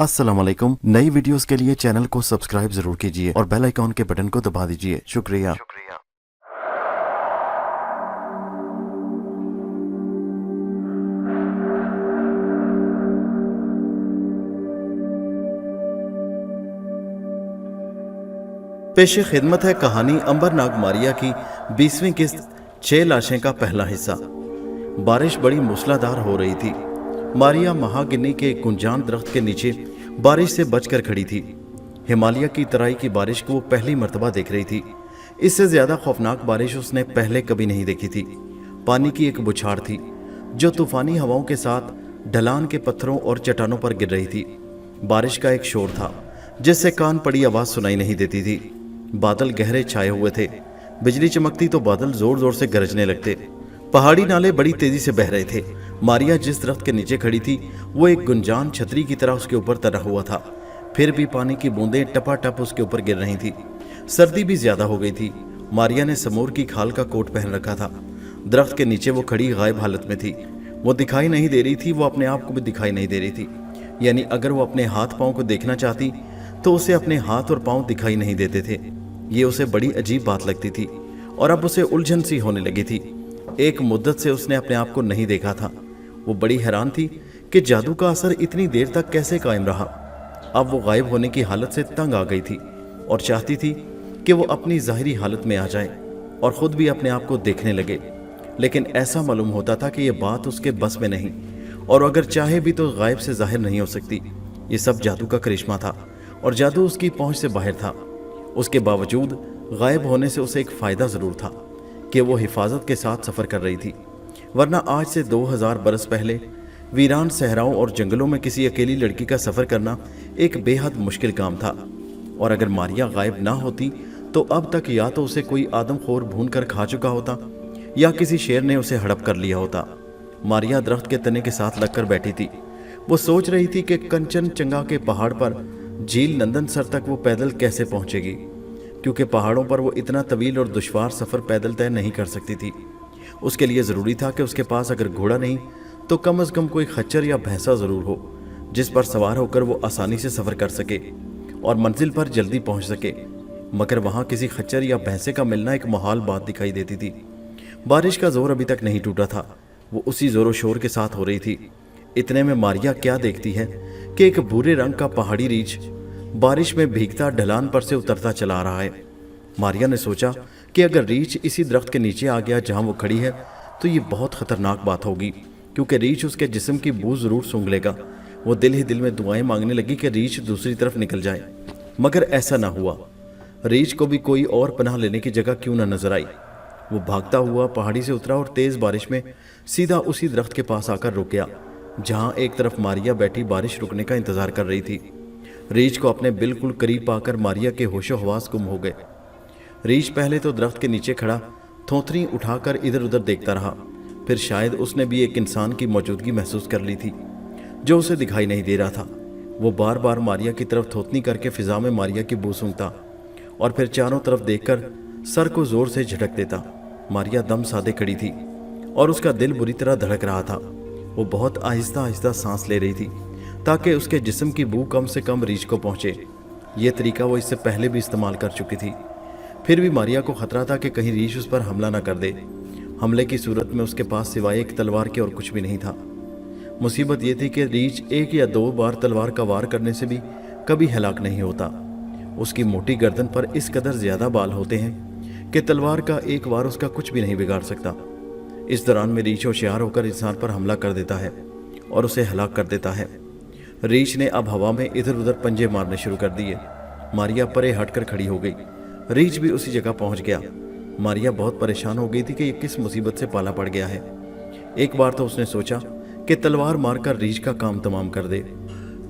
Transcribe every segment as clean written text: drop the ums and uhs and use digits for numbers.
अस्सलाम वालेकुम। नई वीडियोस के लिए चैनल को सब्सक्राइब जरूर कीजिए और बेल आइकॉन के बटन को दबा दीजिए। शुक्रिया। पेशे खिदमत है कहानी अंबर नाग मारिया की 20वीं किस्त 6 लाशें का पहला हिस्सा। बारिश बड़ी मूसलाधार हो रही थी। मारिया महागिनी के गुंजान दरख्त के नीचे बारिश से बचकर खड़ी थी। हिमालय की तराई की बारिश को वो पहली मर्तबा देख रही थी। इससे ज्यादा खौफनाक बारिश उसने पहले कभी नहीं देखी थी। पानी की एक बुछाड़ थी जो तूफानी हवाओं के साथ ढलान के पत्थरों और चट्टानों पर गिर रही थी। बारिश का एक शोर था जिससे कान पड़ी आवाज सुनाई नहीं देती थी। बादल गहरे छाए हुए थे। बिजली चमकती तो बादल जोर जोर से गरजने लगते। पहाड़ी नाले बड़ी तेजी से बह रहे थे। मारिया जिस दरख्त के नीचे खड़ी थी वो एक गुंजान छतरी की तरह उसके ऊपर तरा हुआ था। फिर भी पानी की बूंदें टपाटप उसके ऊपर गिर रही थी। सर्दी भी ज्यादा हो गई थी। मारिया ने समूर की खाल का कोट पहन रखा था। दरख्त के नीचे वो खड़ी गायब हालत में थी। वो दिखाई नहीं दे रही थी। वो अपने आप को भी दिखाई नहीं दे रही थी। यानी अगर वो अपने हाथ पांव को देखना चाहती तो उसे अपने हाथ और पांव दिखाई नहीं देते थे। ये उसे बड़ी अजीब बात लगती थी और अब उसे उलझन सी होने लगी थी। एक मुद्दत से उसने अपने आप को नहीं देखा था। वो बड़ी हैरान थी कि जादू का असर इतनी देर तक कैसे कायम रहा। अब वो गायब होने की हालत से तंग आ गई थी और चाहती थी कि वो अपनी ज़ाहिरी हालत में आ जाए और ख़ुद भी अपने आप को देखने लगे। लेकिन ऐसा मालूम होता था कि ये बात उसके बस में नहीं और अगर चाहे भी तो गायब से ज़ाहिर नहीं हो सकती। ये सब जादू का करिश्मा था और जादू उसकी पहुंच से बाहर था। उसके बावजूद गायब होने से उसे एक फ़ायदा ज़रूर था कि वो हिफाजत के साथ सफ़र कर रही थी। वरना आज से 2000 बरस पहले वीरान सहराओं और जंगलों में किसी अकेली लड़की का सफ़र करना एक बेहद मुश्किल काम था। और अगर मारिया गायब ना होती तो अब तक या तो उसे कोई आदमखोर भून कर खा चुका होता या किसी शेर ने उसे हड़प कर लिया होता। मारिया दरख्त के तने के साथ लगकर बैठी थी। वो सोच रही थी कि कंचनजंगा के पहाड़ पर झील नंदनसर तक वो पैदल कैसे पहुंचेगी, क्योंकि पहाड़ों पर वो इतना तवील और दुश्वार सफ़र पैदल तय नहीं कर सकती थी। उसके लिए ज़रूरी था कि उसके पास अगर घोड़ा नहीं तो कम से कम कोई खच्चर या भैंसा ज़रूर हो जिस पर सवार होकर वो आसानी से सफ़र कर सके और मंजिल पर जल्दी पहुंच सके। मगर वहाँ किसी खच्चर या भैंसे का मिलना एक मुहाल बात दिखाई देती थी। बारिश का जोर अभी तक नहीं टूटा था। वो उसी ज़ोर शोर के साथ हो रही थी। इतने में मारिया क्या देखती है कि एक भूरे रंग का पहाड़ी रीछ बारिश में भीगता ढलान पर से उतरता चला आ रहा है। मारिया ने सोचा कि अगर रीछ इसी दरख्त के नीचे आ गया जहां वो खड़ी है तो ये बहुत खतरनाक बात होगी, क्योंकि रीछ उसके जिस्म की बू जरूर सूंघ लेगा। वो दिल ही दिल में दुआएं मांगने लगी कि रीछ दूसरी तरफ निकल जाए, मगर ऐसा ना हुआ। रीछ को भी कोई और पनाह लेने की जगह क्यों ना नजर आई। वो भागता हुआ पहाड़ी से उतरा और तेज बारिश में सीधा उसी दरख्त के पास आकर रुक गया जहां एक तरफ मारिया बैठी बारिश रुकने का इंतजार कर रही थी। रीछ को अपने बिल्कुल करीब पाकर मारिया के होशो हवास गुम हो गए। रीछ पहले तो दरख्त के नीचे खड़ा थोथरी उठाकर इधर उधर देखता रहा। फिर शायद उसने भी एक इंसान की मौजूदगी महसूस कर ली थी जो उसे दिखाई नहीं दे रहा था। वो बार बार मारिया की तरफ थोथनी करके फिजा में मारिया की बू सूंघता और फिर चारों तरफ देखकर सर को जोर से झटक देता। मारिया दम साधे खड़ी थी और उसका दिल बुरी तरह धड़क रहा था। वो बहुत आहिस्ता आहिस्ता सांस ले रही थी ताकि उसके जिस्म की बू कम से कम रीछ को पहुंचे। ये तरीका वो इससे पहले भी इस्तेमाल कर चुकी थी। फिर भी मारिया को खतरा था कि कहीं रीछ उस पर हमला न कर दे। हमले की सूरत में उसके पास सिवाय एक तलवार के और कुछ भी नहीं था। मुसीबत ये थी कि रीछ 1 या 2 बार तलवार का वार करने से भी कभी हलाक नहीं होता। उसकी मोटी गर्दन पर इस कदर ज्यादा बाल होते हैं कि तलवार का एक वार उसका कुछ भी नहीं बिगाड़ सकता। इस दौरान में रीछ होशियार होकर इंसान पर हमला कर देता है और उसे हलाक कर देता है। रीछ ने अब हवा में इधर उधर पंजे मारने शुरू कर दिए। मारिया परे हटकर खड़ी हो गई। रीछ भी उसी जगह पहुंच गया। मारिया बहुत परेशान हो गई थी कि ये किस मुसीबत से पाला पड़ गया है। एक बार तो उसने सोचा कि तलवार मारकर रीछ का काम तमाम कर दे।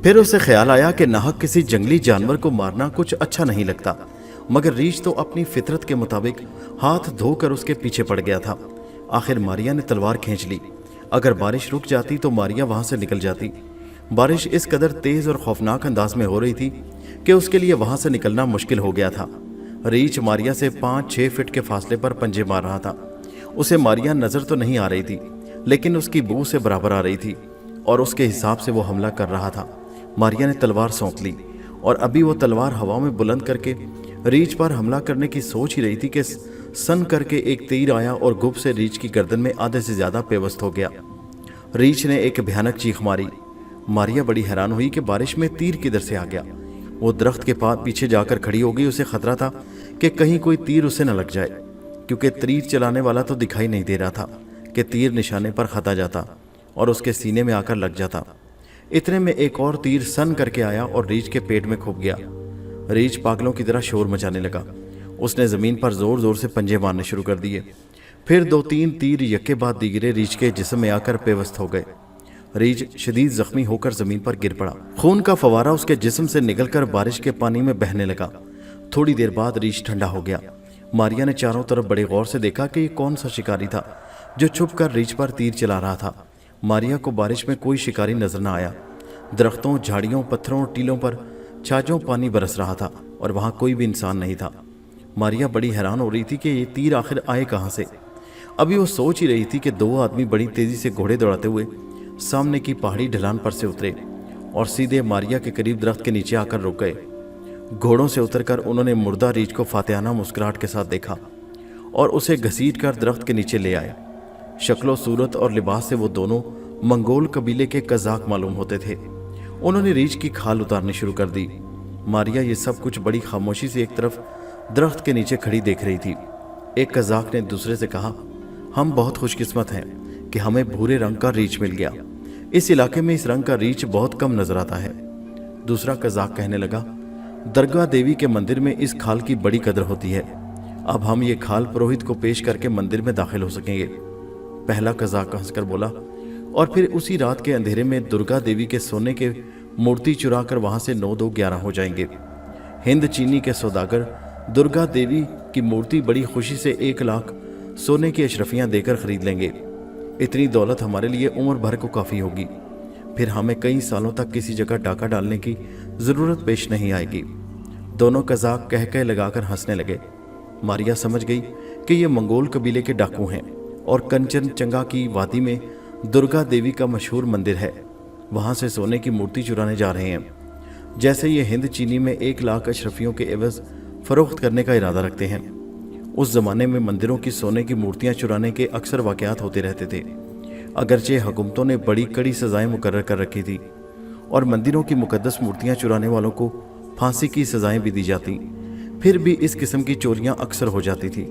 फिर उसे ख्याल आया कि नाहक किसी जंगली जानवर को मारना कुछ अच्छा नहीं लगता, मगर रीछ तो अपनी फितरत के मुताबिक हाथ धोकर उसके पीछे पड़ गया था। आखिर मारिया ने तलवार खींच ली। अगर बारिश रुक जाती तो मारिया वहां से निकल जाती। बारिश इस कदर तेज और खौफनाक अंदाज में हो रही थी कि उसके लिए वहां से निकलना मुश्किल हो गया था। रीछ मारिया से 5-6 फीट के फासले पर पंजे मार रहा था। उसे मारिया नजर तो नहीं आ रही थी, लेकिन उसकी बू से बराबर आ रही थी और उसके हिसाब से वो हमला कर रहा था। मारिया ने तलवार सौंप ली और अभी वो तलवार हवा में बुलंद करके रीछ पर हमला करने की सोच ही रही थी कि सन करके एक तीर आया और गुब से रीछ की गर्दन में आधे से ज्यादा पेवस्त हो गया। रीछ ने एक भयानक चीख मारी। मारिया बड़ी हैरान हुई कि बारिश में तीर किधर से आ गया। वो दरख्त के पास पीछे जाकर खड़ी हो गई। उसे खतरा था कि कहीं कोई तीर उसे न लग जाए, क्योंकि तीर चलाने वाला तो दिखाई नहीं दे रहा था कि तीर निशाने पर खता जाता और उसके सीने में आकर लग जाता। इतने में एक और तीर सन करके आया और रीछ के पेट में खुप गया। रीछ पागलों की तरह शोर मचाने लगा। उसने जमीन पर जोर जोर से पंजे मारने शुरू कर दिए। फिर 2-3 तीर यक्के बाद दीगरे रीछ के जिस्म में आकर पेवस्त हो गए। रीछ शदीद जख्मी होकर जमीन पर गिर पड़ा। खून का फवारा उसके जिस्म से निकलकर बारिश के पानी में बहने लगा। थोड़ी देर बाद रीछ ठंडा हो गया। मारिया ने चारों तरफ बड़े गौर से देखा कि ये कौन सा शिकारी था जो छुप कर रीछ पर तीर चला रहा था। मारिया को बारिश में कोई शिकारी नजर न आया। दरख्तों, झाड़ियों, पत्थरों और टीलों पर छाछों पानी बरस रहा था और वहां कोई भी इंसान नहीं था। मारिया बड़ी हैरान हो रही थी कि ये तीर आखिर आए कहां से। अभी वो सोच ही रही थी कि 2 आदमी बड़ी तेजी से घोड़े दौड़ाते हुए सामने की पहाड़ी ढलान पर से उतरे और सीधे मारिया के करीब दरख्त के नीचे आकर रुक गए। घोड़ों से उतरकर उन्होंने मुर्दा रीछ को फातिहाना मुस्कुराहट के साथ देखा और उसे घसीटकर दरख्त के नीचे ले आए। शक्लो सूरत और लिबास से वो दोनों मंगोल कबीले के कज़ाक मालूम होते थे। उन्होंने रीछ की खाल उतारनी शुरू कर दी। मारिया ये सब कुछ बड़ी खामोशी से एक तरफ दरख्त के नीचे खड़ी देख रही थी। एक कज़ाक ने दूसरे से कहा, हम बहुत खुशकिस्मत हैं कि हमें भूरे रंग का रीछ मिल गया। इस इलाके में इस रंग का रीछ बहुत कम नजर आता है। दूसरा कज़ाक कहने लगा, दरगाह देवी के मंदिर में इस खाल की बड़ी कदर होती है। अब हम ये खाल पुरोहित को पेश करके मंदिर में दाखिल हो सकेंगे। पहला कज़ाक हंसकर बोला, और फिर उसी रात के अंधेरे में दुर्गा देवी के सोने के मूर्ति चुरा कर वहां से 9-2-11 हो जाएंगे। हिंद चीनी के सौदागर दुर्गा देवी की मूर्ति बड़ी खुशी से 1 लाख सोने की अशरफियां देकर खरीद लेंगे। इतनी दौलत हमारे लिए उम्र भर को काफ़ी होगी। फिर हमें कई सालों तक किसी जगह डाका डालने की ज़रूरत पेश नहीं आएगी। दोनों कज़ाक कह कह लगाकर हंसने लगे। मारिया समझ गई कि ये मंगोल कबीले के डाकू हैं और कंचनजंगा की वादी में दुर्गा देवी का मशहूर मंदिर है, वहाँ से सोने की मूर्ति चुराने जा रहे हैं। जैसे ये हिंद चीनी में 1 लाख अशरफियों के एवज़ फ़रोख्त करने का इरादा रखते हैं। उस ज़माने में मंदिरों की सोने की मूर्तियाँ चुराने के अक्सर वाक़यात होते रहते थे। अगरचे हुकूमतों ने बड़ी कड़ी सज़ाएँ मुकर्रर कर रखी थी और मंदिरों की मुकद्दस मूर्तियाँ चुराने वालों को फांसी की सज़ाएँ भी दी जाती। फिर भी इस किस्म की चोरियाँ अक्सर हो जाती थी।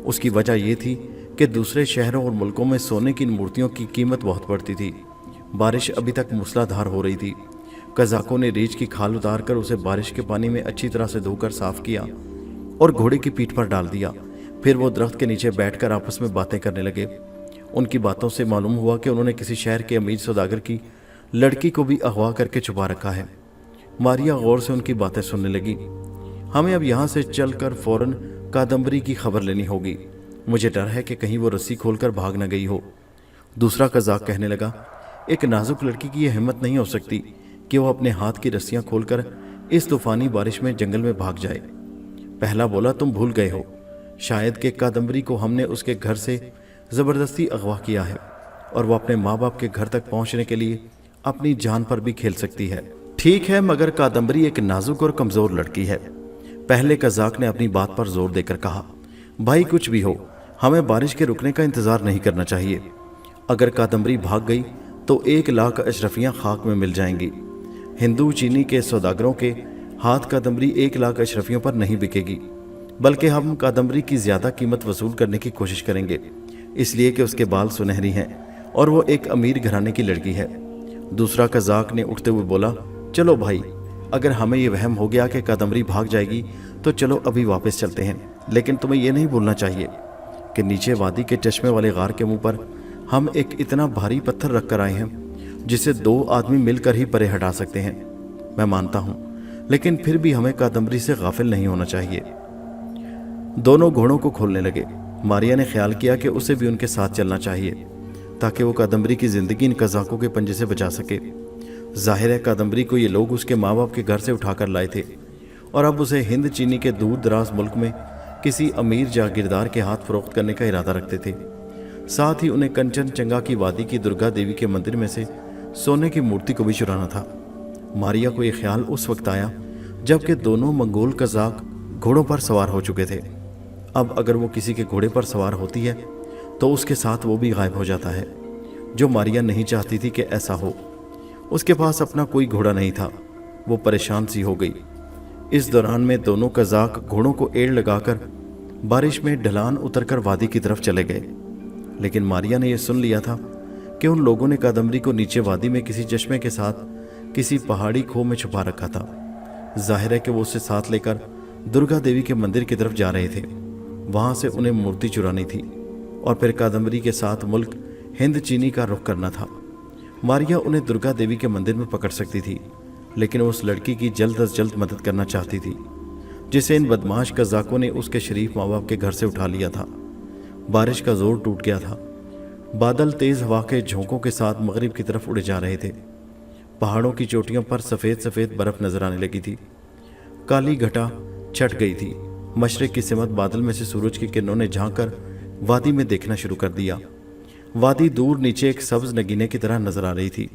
उसकी वजह ये थी कि दूसरे शहरों और मुल्कों में सोने की इन मूर्तियों की कीमत बहुत बढ़ती थी। बारिश अभी तक मूसलाधार हो रही थी। कज़ाकों ने रीछ की खाल उतार कर उसे बारिश के पानी में अच्छी तरह से धोकर साफ किया और घोड़े की पीठ पर डाल दिया। फिर वो दरख्त के नीचे बैठकर आपस में बातें करने लगे। उनकी बातों से मालूम हुआ कि उन्होंने किसी शहर के अमीर सौदागर की लड़की को भी अगवा करके छुपा रखा है। मारिया गौर से उनकी बातें सुनने लगी। हमें अब यहाँ से चलकर फौरन कादम्बरी की खबर लेनी होगी। मुझे डर है कि कहीं वो रस्सी खोलकर भाग न गई हो। दूसरा कज़ाक कहने लगा, एक नाजुक लड़की की यह हिम्मत नहीं हो सकती कि वो अपने हाथ की रस्सियां खोलकर इस तूफानी बारिश में जंगल में भाग जाए। पहला बोला, तुम भूल गए हो शायद कि कादम्बरी को हमने उसके घर से ज़बरदस्ती अगवा किया है और वो अपने माँ बाप के घर तक पहुँचने के लिए अपनी जान पर भी खेल सकती है। ठीक है, मगर कादम्बरी एक नाजुक और कमज़ोर लड़की है। पहले कज़ाक ने अपनी बात पर जोर देकर कहा, भाई कुछ भी हो, हमें बारिश के रुकने का इंतज़ार नहीं करना चाहिए। अगर कादम्बरी भाग गई तो 1 लाख अशरफियाँ खाक में मिल जाएंगी। हिंदू चीनी के सौदागरों के हाथ कादम्बरी 1 लाख अशरफियों पर नहीं बिकेगी, बल्कि हम कादम्बरी की ज़्यादा कीमत वसूल करने की कोशिश करेंगे, इसलिए कि उसके बाल सुनहरी हैं और वो एक अमीर घराने की लड़की है। दूसरा कज़ाक ने उठते हुए बोला, चलो भाई, अगर हमें ये वहम हो गया कि कादम्बरी भाग जाएगी तो चलो अभी वापस चलते हैं। लेकिन तुम्हें यह नहीं भूलना चाहिए कि नीचे वादी के चश्मे वाले गार के मुंह पर हम एक इतना भारी पत्थर रख कर आए हैं जिसे 2 आदमी मिलकर ही परे हटा सकते हैं। मैं मानता हूँ, लेकिन फिर भी हमें कादम्बरी से गाफिल नहीं होना चाहिए। दोनों घोड़ों को खोलने लगे। मारिया ने ख्याल किया कि उसे भी उनके साथ चलना चाहिए ताकि वो कादम्बरी की ज़िंदगी इन कज़ाकों के पंजे से बचा सके। जाहिर है कादम्बरी को ये लोग उसके माँ बाप के घर से उठाकर लाए थे और अब उसे हिंद चीनी के दूर दराज मुल्क में किसी अमीर जागीरदार के हाथ फरोख्त करने का इरादा रखते थे। साथ ही उन्हें कंचनजंगा की वादी की दुर्गा देवी के मंदिर में से सोने की मूर्ति को भी चुराना था। ماریا کو یہ خیال اس وقت آیا جبکہ دونوں منگول قزاق گھوڑوں پر سوار ہو چکے تھے۔ اب اگر وہ کسی کے گھوڑے پر سوار ہوتی ہے تو اس کے ساتھ وہ بھی غائب ہو جاتا ہے، جو ماریا نہیں چاہتی تھی کہ ایسا ہو۔ اس کے پاس اپنا کوئی گھوڑا نہیں تھا، وہ پریشان سی ہو گئی۔ اس دوران میں دونوں قزاق گھوڑوں کو ایڑ لگا کر بارش میں ڈھلان اتر کر وادی کی طرف چلے گئے، لیکن ماریا نے یہ سن لیا تھا کہ ان لوگوں نے کادمبری کو نیچے وادی میں کسی چشمے کے ساتھ کسی پہاڑی کھو میں چھپا رکھا تھا۔ ظاہر ہے کہ وہ اسے ساتھ لے کر درگا دیوی کے مندر کی طرف جا رہے تھے، وہاں سے انہیں مورتی چرانی تھی اور پھر کادمبری کے ساتھ ملک ہند چینی کا رخ کرنا تھا۔ ماریا انہیں درگا دیوی کے مندر میں پکڑ سکتی تھی، لیکن اس لڑکی کی جلد از جلد مدد کرنا چاہتی تھی جسے ان بدماش قزاقوں نے اس کے شریف ماں باپ کے گھر سے اٹھا لیا تھا۔ بارش کا زور ٹوٹ گیا تھا، بادل تیز ہوا کے جھونکوں کے ساتھ مغرب کی طرف اڑے جا رہے تھے۔ پہاڑوں کی چوٹیوں پر سفید سفید برف نظر آنے لگی تھی، کالی گھٹا چھٹ گئی تھی۔ مشرق کی سمت بادل میں سے سورج کی کرنوں نے جھانک کر وادی میں دیکھنا شروع کر دیا۔ وادی دور نیچے ایک سبز نگینے کی طرح نظر آ رہی تھی۔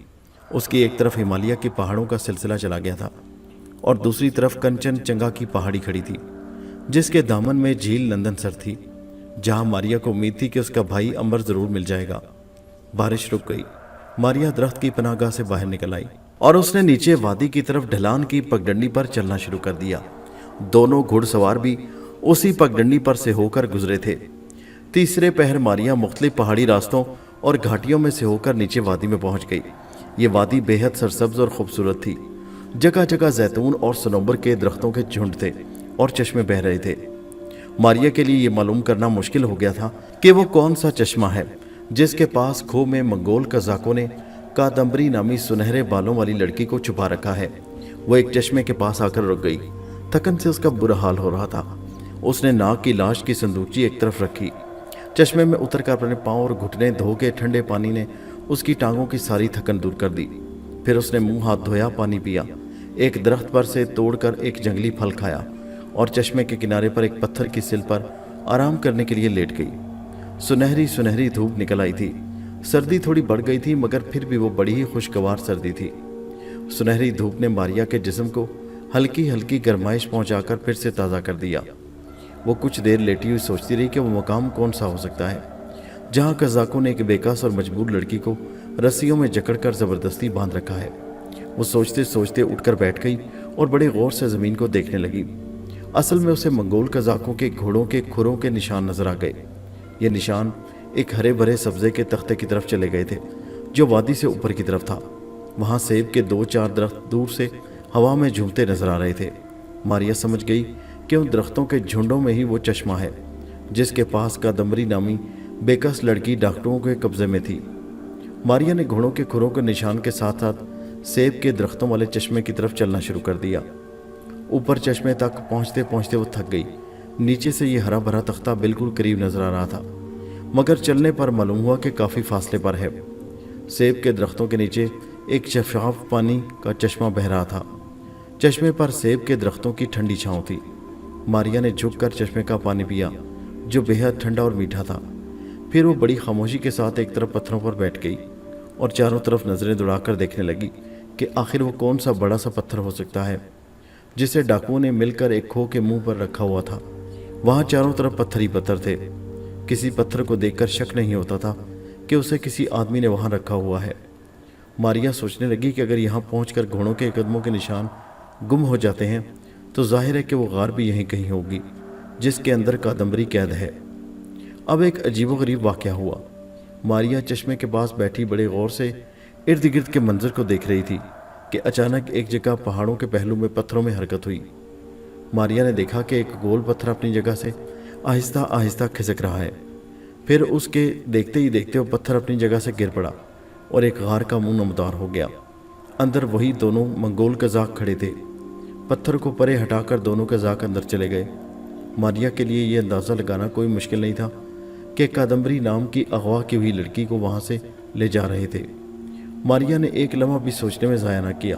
اس کی ایک طرف ہمالیہ کی پہاڑوں کا سلسلہ چلا گیا تھا اور دوسری طرف کنچن چنگا کی پہاڑی کھڑی تھی، جس کے دامن میں جھیل نندن سر تھی، جہاں ماریا کو امید تھی کہ اس کا بھائی امبر ضرور مل جائے گا۔ بارش رک گئی، ماریا درخت کی پناہ گاہ سے باہر نکل آئی اور اس نے نیچے وادی کی طرف ڈھلان کی پگڈنڈی پر چلنا شروع کر دیا۔ دونوں گھڑ سوار بھی اسی پگڈنڈی پر سے ہو کر گزرے تھے۔ تیسرے پہر ماریا مختلف پہاڑی راستوں اور گھاٹیوں میں سے ہو کر نیچے وادی میں پہنچ گئی۔ یہ وادی بے حد سرسبز اور خوبصورت تھی، جگہ جگہ زیتون اور سنوبر کے درختوں کے جھنڈ تھے اور چشمے بہہ رہے تھے۔ ماریا کے لیے یہ معلوم کرنا مشکل ہو گیا تھا کہ وہ کون سا چشمہ ہے جس کے پاس کھو میں منگول قزاقوں نے کادمبری نامی سنہرے بالوں والی لڑکی کو چھپا رکھا ہے۔ وہ ایک چشمے کے پاس آ کر رک گئی، تھکن سے اس کا برا حال ہو رہا تھا۔ اس نے ناک کی لاش کی صندوقچی ایک طرف رکھی، چشمے میں اتر کر اپنے پاؤں اور گھٹنے دھو کے ٹھنڈے پانی نے اس کی ٹانگوں کی ساری تھکن دور کر دی۔ پھر اس نے منہ ہاتھ دھویا، پانی پیا، ایک درخت پر سے توڑ کر ایک جنگلی پھل کھایا اور چشمے کے کنارے پر ایک پتھر کی سل پر آرام کرنے کے لیے لیٹ گئی۔ سنہری سنہری دھوپ نکل آئی تھی، سردی تھوڑی بڑھ گئی تھی مگر پھر بھی وہ بڑی ہی خوشگوار سردی تھی۔ سنہری دھوپ نے ماریا کے جسم کو ہلکی ہلکی گرمائش پہنچا کر پھر سے تازہ کر دیا۔ وہ کچھ دیر لیٹی ہوئی سوچتی رہی کہ وہ مقام کون سا ہو سکتا ہے جہاں قزاقوں نے ایک بیکس اور مجبور لڑکی کو رسیوں میں جکڑ کر زبردستی باندھ رکھا ہے۔ وہ سوچتے سوچتے اٹھ کر بیٹھ گئی اور بڑے غور سے زمین کو دیکھنے لگی۔ اصل میں اسے منگول قزاقوں کے گھوڑوں کے کھروں کے نشان نظر آ گئے۔ یہ نشان ایک ہرے بھرے سبزے کے تختے کی طرف چلے گئے تھے جو وادی سے اوپر کی طرف تھا۔ وہاں سیب کے 2-4 درخت دور سے ہوا میں جھومتے نظر آ رہے تھے۔ ماریا سمجھ گئی کہ ان درختوں کے جھنڈوں میں ہی وہ چشمہ ہے جس کے پاس کادمبری نامی بیکس لڑکی ڈاکٹروں کے قبضے میں تھی۔ ماریا نے گھوڑوں کے کھروں کے نشان کے ساتھ ساتھ سیب کے درختوں والے چشمے کی طرف چلنا شروع کر دیا۔ اوپر چشمے تک پہنچتے پہنچتے وہ تھک گئی۔ نیچے سے یہ ہرا بھرا تختہ بالکل قریب نظر آ رہا تھا مگر چلنے پر معلوم ہوا کہ کافی فاصلے پر ہے۔ سیب کے درختوں کے نیچے ایک شفاف پانی کا چشمہ بہہ رہا تھا۔ چشمے پر سیب کے درختوں کی ٹھنڈی چھاؤں تھی۔ ماریا نے جھک کر چشمے کا پانی پیا جو بے حد ٹھنڈا اور میٹھا تھا۔ پھر وہ بڑی خاموشی کے ساتھ ایک طرف پتھروں پر بیٹھ گئی اور چاروں طرف نظریں دوڑا کر دیکھنے لگی کہ آخر وہ کون سا بڑا سا پتھر ہو سکتا ہے جسے ڈاکوؤں نے مل کر ایک کھو کے منہ پر رکھا ہوا تھا۔ وہاں چاروں طرف پتھر ہی پتھر تھے۔ کسی پتھر کو دیکھ کر شک نہیں ہوتا تھا کہ اسے کسی آدمی نے وہاں رکھا ہوا ہے۔ ماریا سوچنے لگی کہ اگر یہاں پہنچ کر گھوڑوں کے قدموں کے نشان گم ہو جاتے ہیں تو ظاہر ہے کہ وہ غار بھی یہیں کہیں ہوگی جس کے اندر کادمبری قید ہے۔ اب ایک عجیب و غریب واقعہ ہوا۔ ماریا چشمے کے پاس بیٹھی بڑے غور سے ارد گرد کے منظر کو دیکھ رہی تھی کہ اچانک ایک جگہ پہاڑوں کے پہلو میں پتھروں میں حرکت ہوئی۔ ماریا نے دیکھا کہ ایک گول پتھر اپنی جگہ سے آہستہ آہستہ کھسک رہا ہے۔ پھر اس کے دیکھتے ہی دیکھتے وہ پتھر اپنی جگہ سے گر پڑا اور ایک غار کا منہ نمودار ہو گیا۔ اندر وہی دونوں منگول قزاق کھڑے تھے۔ پتھر کو پرے ہٹا کر دونوں قزاق اندر چلے گئے۔ ماریا کے لیے یہ اندازہ لگانا کوئی مشکل نہیں تھا کہ کادمبری نام کی اغوا کی ہوئی لڑکی کو وہاں سے لے جا رہے تھے۔ ماریا نے ایک لمحہ بھی سوچنے میں ضائع نہ کیا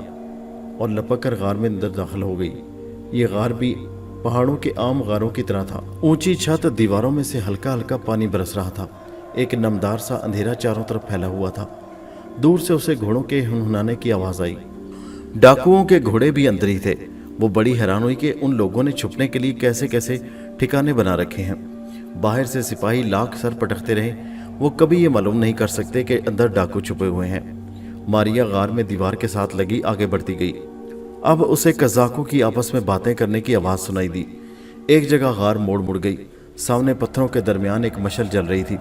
اور لپک کر غار میں اندر داخل ہو گئی۔ یہ غار بھی پہاڑوں کے عام غاروں کی طرح تھا۔ اونچی چھت، دیواروں میں سے ہلکا ہلکا پانی برس رہا تھا۔ ایک نمدار سا اندھیرا چاروں طرف پھیلا ہوا تھا۔ دور سے اسے گھوڑوں کے ہنہنانے کی آواز آئی۔ डाकुओं के घोड़े भी अंदर ही थे। वो बड़ी हैरान हुई कि उन लोगों ने छुपने के लिए कैसे कैसे ठिकाने बना रखे हैं। बाहर से सिपाही लाख सर पटकते रहे, वो कभी ये मालूम नहीं कर सकते कि अंदर डाकू छुपे हुए हैं। मारिया गार में दीवार के साथ लगी आगे बढ़ती गई। अब उसे कज़ाकों की आपस में बातें करने की आवाज़ सुनाई दी। एक जगह गार मोड़ मुड़ गई। सामने पत्थरों के दरमियान एक मशल जल रही थी,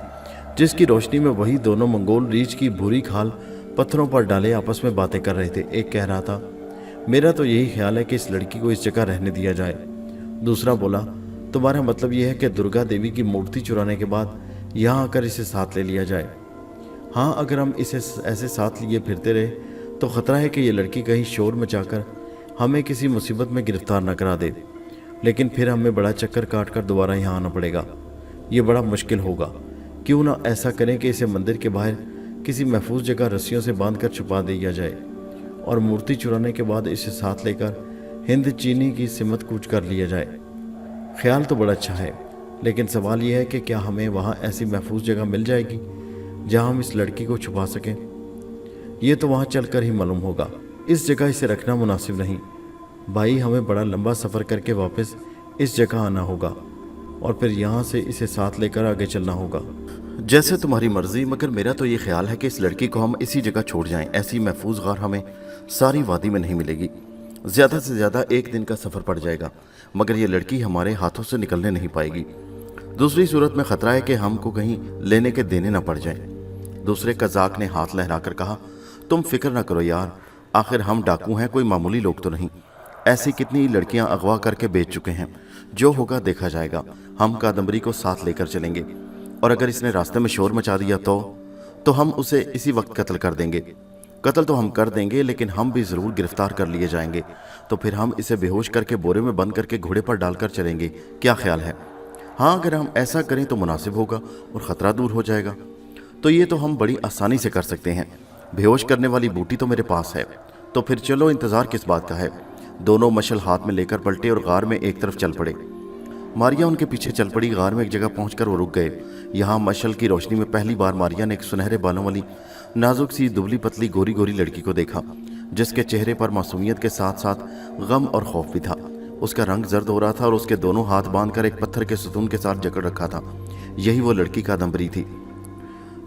जिसकी रोशनी में वही दोनों मंगोल रीछ की भूरी खाल पत्थरों पर डाले आपस में बातें कर रहे थे। एक कह रहा था, मेरा तो यही ख्याल है कि इस लड़की को इस जगह रहने दिया जाए। दूसरा बोला, तुम्हारा मतलब यह है कि दुर्गा देवी की मूर्ति चुराने के बाद यहाँ आकर इसे साथ ले लिया जाए? हाँ, अगर हम इसे ऐसे साथ लिए फिरते रहे तो खतरा है कि ये लड़की कहीं शोर मचाकर हमें किसी मुसीबत में गिरफ्तार न करा दे, लेकिन फिर हमें बड़ा चक्कर काट कर दोबारा यहाँ आना पड़ेगा। ये बड़ा मुश्किल होगा। क्यों ना ऐसा करें कि इसे मंदिर के बाहर किसी महफूज जगह रस्सियों से बांधकर छुपा दिया जाए और मूर्ति चुराने के बाद इसे साथ लेकर हिंद चीनी की सिमत कूच कर लिया जाए। ख्याल तो बड़ा अच्छा है, लेकिन सवाल यह है कि क्या हमें वहाँ ऐसी महफूज जगह मिल जाएगी जहाँ हम इस लड़की को छुपा सकें? ये तो वहाँ चलकर ही मालूम होगा। इस जगह इसे रखना मुनासिब नहीं। भाई, हमें बड़ा लंबा सफ़र करके वापस इस जगह आना होगा और फिर यहाँ से इसे साथ लेकर आगे चलना होगा। जैसे तुम्हारी मर्जी, मगर मेरा तो ये ख्याल है कि इस लड़की को हम इसी जगह छोड़ जाएं। ऐसी महफूज गार हमें सारी वादी में नहीं मिलेगी। ज़्यादा से ज़्यादा एक दिन का सफ़र पड़ जाएगा, मगर ये लड़की हमारे हाथों से निकलने नहीं पाएगी। दूसरी सूरत में ख़तरा है कि हमको कहीं लेने के देने ना पड़ जाए। दूसरे कज़ाक ने हाथ लहराकर कहा, तुम फिक्र ना करो यार, आखिर हम डाकू हैं, कोई मामूली लोग तो नहीं। ऐसी कितनी लड़कियां अगवा करके बेच चुके हैं। जो होगा देखा जाएगा। हम कादम्बरी को साथ लेकर चलेंगे और अगर इसने रास्ते में शोर मचा दिया तो हम उसे इसी वक्त कत्ल कर देंगे। कत्ल तो हम कर देंगे, लेकिन हम भी ज़रूर गिरफ्तार कर लिए जाएंगे। तो फिर हम इसे बेहोश करके बोरे में बंद करके घोड़े पर डालकर चलेंगे। क्या ख्याल है? हाँ, अगर हम ऐसा करें तो मुनासिब होगा और ख़तरा दूर हो जाएगा। तो ये तो हम बड़ी आसानी से कर सकते हैं। बेहोश करने वाली बूटी तो मेरे पास है। तो फिर चलो, इंतज़ार किस बात का है? दोनों मशल हाथ में लेकर पलटे और गार में एक तरफ चल पड़े। मारिया उनके पीछे चल पड़ी। गार में एक जगह पहुंचकर वो रुक गए। यहाँ मशल की रोशनी में पहली बार मारिया ने एक सुनहरे बालों वाली नाजुक सी दुबली पतली गोरी गोरी लड़की को देखा, जिसके चेहरे पर मासूमियत के साथ साथ गम और खौफ भी था। उसका रंग जर्द हो रहा था और उसके दोनों हाथ बांधकर एक पत्थर के सुतून के साथ जकड़ रखा था। यही वो लड़की कादम्बरी थी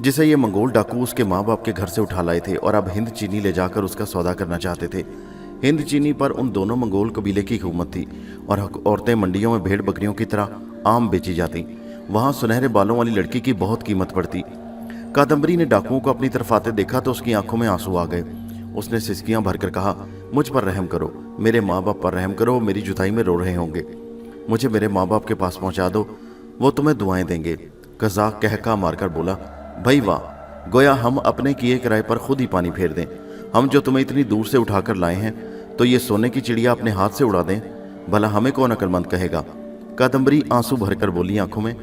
जिसे ये मंगोल डाकू उसके माँ बाप के घर से उठा लाए थे और अब हिंद चीनी ले जाकर उसका सौदा करना चाहते थे। हिंद चीनी पर उन दोनों मंगोल कबीले की हुकूमत थी और औरतें मंडियों में भेड़ बकरियों की तरह आम बेची जाती। वहाँ सुनहरे बालों वाली लड़की की बहुत कीमत पड़ती। कादम्बरी ने डाकुओं को अपनी तरफ आते देखा तो उसकी आंखों में आंसू आ गए। उसने सिसकियां भरकर कहा, मुझ पर रहम करो, मेरे माँ बाप पर रहम करो, मेरी जुताई में रो रहे होंगे। मुझे मेरे माँ बाप के पास पहुँचा दो, वो तुम्हें दुआएं देंगे। कज़ाक कहका मारकर बोला, भाई वाह, गोया हम अपने किए किराए पर खुद ही पानी फेर दें। हम जो तुम्हें इतनी दूर से उठाकर लाए हैं तो ये सोने की चिड़िया अपने हाथ से उड़ा दें? भला हमें कौन अक्लमंद कहेगा? कादम्बरी आंसू भरकर बोली आंखों में,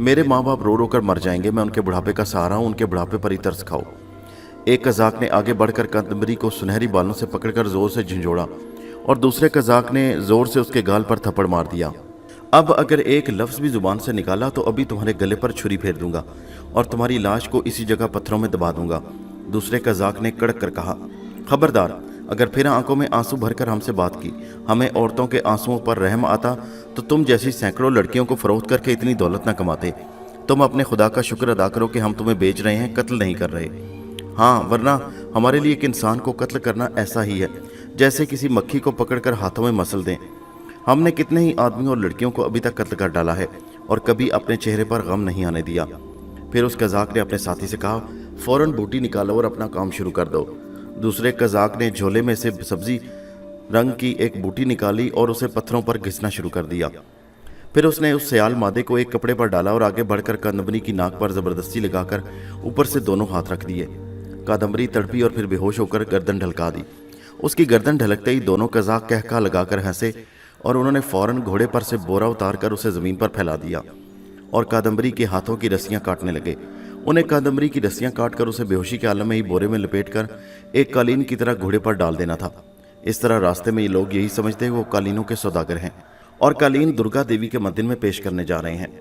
मेरे माँ बाप रो रो कर मर जाएंगे, मैं उनके बुढ़ापे का सहारा हूँ, उनके बुढ़ापे पर ही तरस खाओ। एक कज़ाक ने आगे बढ़कर कादम्बरी को सुनहरी बालों से पकड़कर जोर से झंझोड़ा और दूसरे कज़ाक ने जोर से उसके गाल पर थप्पड़ मार दिया। अब अगर एक लफ्ज़ भी जुबान से निकाला तो अभी तुम्हारे गले पर छुरी फेर दूंगा और तुम्हारी लाश को इसी जगह पत्थरों में दबा दूंगा। दूसरे कज़ाक ने कड़क कर कहा, खबरदार, अगर फिर आंखों में आंसू भरकर हमसे बात की, हमें औरतों के आंसुओं पर रहम आता तो तुम जैसी सैकड़ों लड़कियों को फरोख्त करके इतनी दौलत न कमाते। तुम अपने खुदा का शुक्र अदा करो कि हम तुम्हें बेच रहे हैं, कत्ल नहीं कर रहे। हाँ, वरना हमारे लिए एक इंसान को कत्ल करना ऐसा ही है जैसे किसी मक्खी को पकड़कर हाथों में मसल दें। हमने कितने ही आदमियों और लड़कियों को अभी तक कत्ल कर डाला है और कभी अपने चेहरे पर गम नहीं आने दिया। फिर उस कज़ाक ने अपने साथी से कहा, फौरन बूटी निकालो और अपना काम शुरू कर दो। दूसरे कज़ाक ने झोले में से सब्जी रंग की एक बूटी निकाली और उसे पत्थरों पर घिसना शुरू कर दिया। फिर उसने उस सयाल मादे को एक कपड़े पर डाला और आगे बढ़कर कादम्बरी की नाक पर ज़बरदस्ती लगाकर ऊपर से दोनों हाथ रख दिए। कादम्बरी तड़पी और फिर बेहोश होकर गर्दन ढलका दी। उसकी गर्दन ढलकते ही दोनों कज़ाक कहका लगाकर हंसे और उन्होंने फौरन घोड़े पर से बोरा उतार कर उसे ज़मीन पर फैला दिया और कादम्बरी के हाथों की रस्सियाँ काटने लगे। उन्हें कादम्बरी की रस्सियां काटकर उसे बेहोशी के आलम में ही बोरे में लपेटकर एक कालीन की तरह घोड़े पर डाल देना था। इस तरह रास्ते में ये लोग यही समझते हैं वो कालीनों के सौदागर हैं और कालीन दुर्गा देवी के मंदिर में पेश करने जा रहे हैं।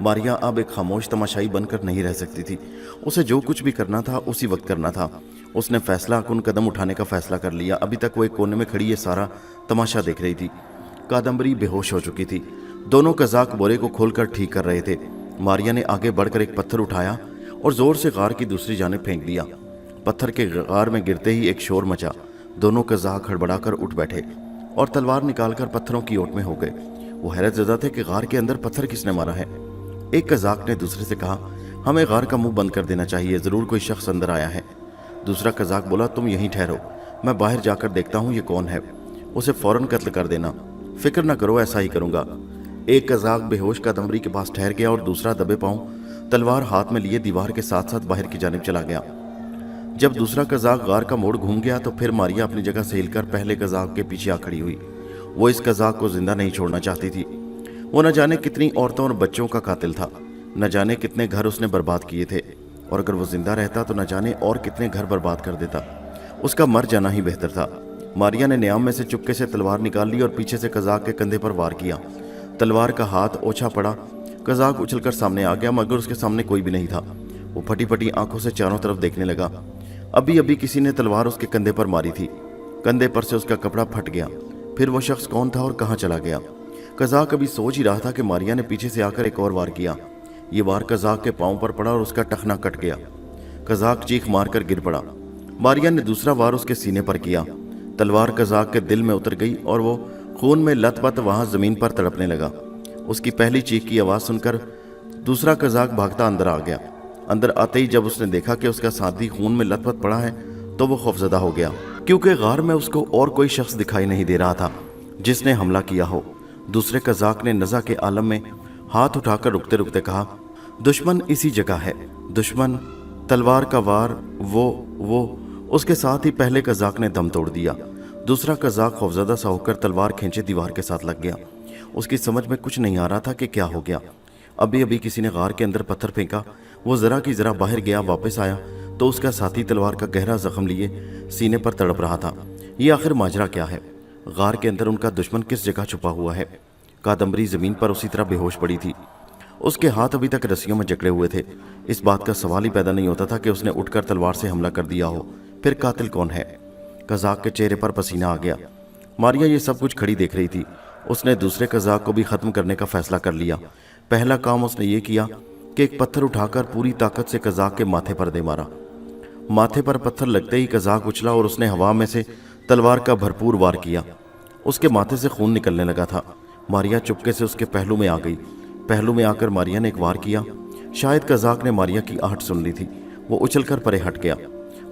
मारिया अब एक खामोश तमाशाई बनकर नहीं रह सकती थी। उसे जो कुछ भी करना था उसी वक्त करना था। उसने फैसला कुन कदम उठाने का फैसला कर लिया। अभी तक वो एक कोने में खड़ी ये सारा तमाशा देख रही थी। कादम्बरी बेहोश हो चुकी थी। दोनों कजाक बोरे को खोलकर ठीक कर रहे थे। मारिया ने आगे बढ़कर एक पत्थर उठाया और जोर से गार की दूसरी जानिब फेंक दिया। पत्थर के गार में गिरते ही एक शोर मचा। दोनों कजाक हड़बड़ाकर उठ बैठे और तलवार निकालकर पत्थरों की ओट में हो गए। वो हैरत ज़दा थे कि गार के अंदर पत्थर किसने मारा है। एक कजाक ने दूसरे से कहा, हमें गार का मुंह बंद कर देना चाहिए, ज़रूर कोई शख्स अंदर आया है। दूसरा कजाक बोला, तुम यहीं ठहरो, मैं बाहर जाकर देखता हूँ ये कौन है, उसे फौरन कत्ल कर देना। फिक्र न करो, ऐसा ही करूँगा। एक कजाक बेहोश कादम्बरी के पास ठहर गया और दूसरा दबे पांव तलवार हाथ में लिए दीवार के साथ साथ बाहर की जानिब चला गया। जब दूसरा कजाक गार का मोड़ घूम गया तो फिर मारिया अपनी जगह से हिलकर पहले कजाक के पीछे आ खड़ी हुई। वो इस कजाक को जिंदा नहीं छोड़ना चाहती थी। वो न जाने कितनी औरतों और बच्चों का कातिल था, न जाने कितने घर उसने बर्बाद किए थे, और अगर वो जिंदा रहता तो न जाने और कितने घर बर्बाद कर देता। उसका मर जाना ही बेहतर था। मारिया ने न्याम में से चुपके से तलवार निकाल ली और पीछे से कजाक के कंधे पर वार किया। तलवार का हाथ ओछा पड़ा। कजाक उछलकर सामने आ गया, मगर उसके सामने कोई भी नहीं था। वो फटी फटी आंखों से चारों तरफ देखने लगा। अभी अभी किसी ने तलवार उसके कंधे पर मारी थी। कंधे पर से उसका कपड़ा फट गया। फिर वो शख्स कौन था और कहाँ चला गया? कजाक अभी सोच ही रहा था कि मारिया ने पीछे से आकर एक और वार किया। ये वार कजाक के पांव पर पड़ा और उसका टखना कट गया। कजाक चीख मारकर गिर पड़ा। मारिया ने दूसरा वार उसके सीने पर किया। तलवार कजाक के दिल में उतर गई और वो खून में लथपथ वहां जमीन पर तड़पने लगा। उसकी पहली चीख की आवाज सुनकर दूसरा कजाक भागता अंदर आ गया। अंदर आते ही जब उसने देखा कि उसका साथी खून में लथपथ पड़ा है तो वो खौफजदा हो गया, क्योंकि गार में उसको और कोई शख्स दिखाई नहीं दे रहा था जिसने हमला किया हो। दूसरे कजाक ने नज़ा के आलम में हाथ उठाकर रुकते रुकते कहा, दुश्मन इसी जगह है, दुश्मन। तलवार का वार वो उसके साथ ही पहले कजाक ने दम तोड़ दिया। दूसरा कजाक खौफजदा सा होकर तलवार खींचे दीवार के साथ लग गया। उसकी समझ में कुछ नहीं आ रहा था कि क्या हो गया। अभी अभी किसी ने गार के अंदर पत्थर फेंका। वो जरा की जरा बाहर गया, वापस आया तो उसका साथी तलवार का गहरा जख्म लिए सीने पर तड़प रहा था। ये आखिर माजरा क्या है? गार के अंदर उनका दुश्मन किस जगह छुपा हुआ है? कादम्बरी जमीन पर उसी तरह बेहोश पड़ी थी। उसके हाथ अभी तक रस्सियों में जकड़े हुए थे। इस बात का सवाल ही पैदा नहीं होता था कि उसने उठकर तलवार से हमला कर दिया हो। फिर कातिल कौन है? कजाक के चेहरे पर पसीना आ गया। मारिया ये सब कुछ खड़ी देख रही थी। उसने दूसरे कजाक को भी खत्म करने का फैसला कर लिया। पहला काम उसने ये किया कि एक पत्थर उठाकर पूरी ताकत से कजाक के माथे पर दे मारा। माथे पर पत्थर लगते ही कजाक उछला और उसने हवा में से तलवार का भरपूर वार किया। उसके माथे से खून निकलने लगा था। मारिया चुपके से उसके पहलू में आ गई। पहलू में आकर मारिया ने एक वार किया। शायद कजाक ने मारिया की आहट सुन ली थी। वो उछलकर परे हट गया।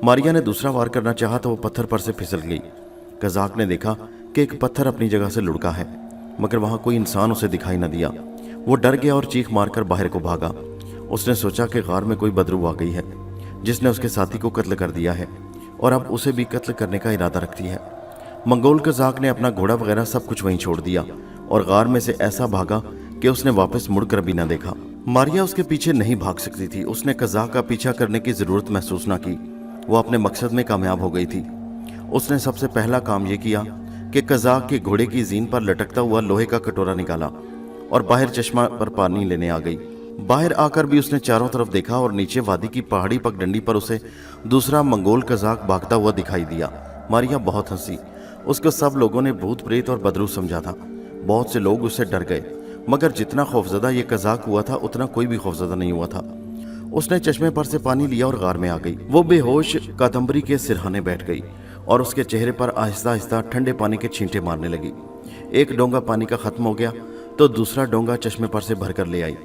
मारिया ने दूसरा वार करना चाहा तो वो पत्थर पर से फिसल गई। कजाक ने देखा कि एक पत्थर अपनी जगह से लुढ़का है, मगर वहां कोई इंसान उसे दिखाई न दिया। वो डर गया और चीख मारकर बाहर को भागा। उसने सोचा कि गार में कोई बदरू आ गई है जिसने उसके साथी को कत्ल कर दिया है और अब उसे भी कत्ल करने का इरादा रखती है। मंगोल कजाक ने अपना घोड़ा वगैरह सब कुछ वहीं छोड़ दिया और गार में से ऐसा भागा कि उसने वापस मुड़कर भी न देखा। मारिया उसके पीछे नहीं भाग सकती थी। उसने कजाक का पीछा करने की जरूरत महसूस न की। वो अपने मकसद में कामयाब हो गई थी। उसने सबसे पहला काम यह किया कि कजाक के घोड़े की जीन पर लटकता हुआ लोहे का कटोरा निकाला और बाहर चश्मा पर पानी लेने आ गई। बाहर आकर भी उसने चारों तरफ देखा और नीचे वादी की पहाड़ी पगडंडी पर उसे दूसरा मंगोल कजाक भागता हुआ दिखाई दिया। मारिया बहुत हंसी। उसको सब लोगों ने भूत प्रेत और बदरू समझा था। बहुत से लोग उससे डर गए, मगर जितना खौफजदा ये कजाक हुआ था उतना कोई भी खौफजदा नहीं हुआ था। उसने चश्मे पर से पानी लिया और गार में आ गई। वो बेहोश कादम्बरी के सिरहाने बैठ गई और उसके चेहरे पर आहिस्ता आहिस्ता ठंडे पानी के छींटे मारने लगी। एक डोंगा पानी का खत्म हो गया तो दूसरा डोंगा चश्मे पर से भरकर ले आई।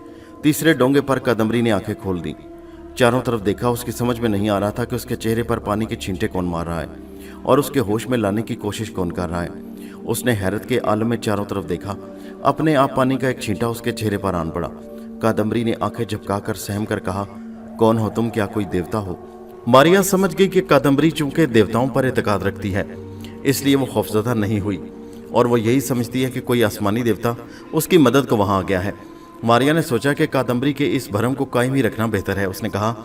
तीसरे डोंगे पर कादम्बरी ने आंखें खोल दी। चारों तरफ देखा। उसकी समझ में नहीं आ रहा था कि उसके चेहरे पर पानी के छींटे कौन मार रहा है और उसके होश में लाने की कोशिश कौन कर रहा है। उसने हैरत के आलम में चारों तरफ देखा। अपने आप पानी का एक छींटा उसके चेहरे पर आन पड़ा। कादम्बरी ने आंखें झपकाकर सहम कर कहा, कौन हो तुम? क्या कोई देवता हो? मारिया समझ गई कि कादम्बरी चूंकि देवताओं पर एतकाद रखती है इसलिए वो खौफजदा नहीं हुई और वो यही समझती है कि कोई आसमानी देवता उसकी मदद को वहां आ गया है। मारिया ने सोचा कि कादम्बरी के इस भरम को कायम ही रखना बेहतर है। उसने कहा,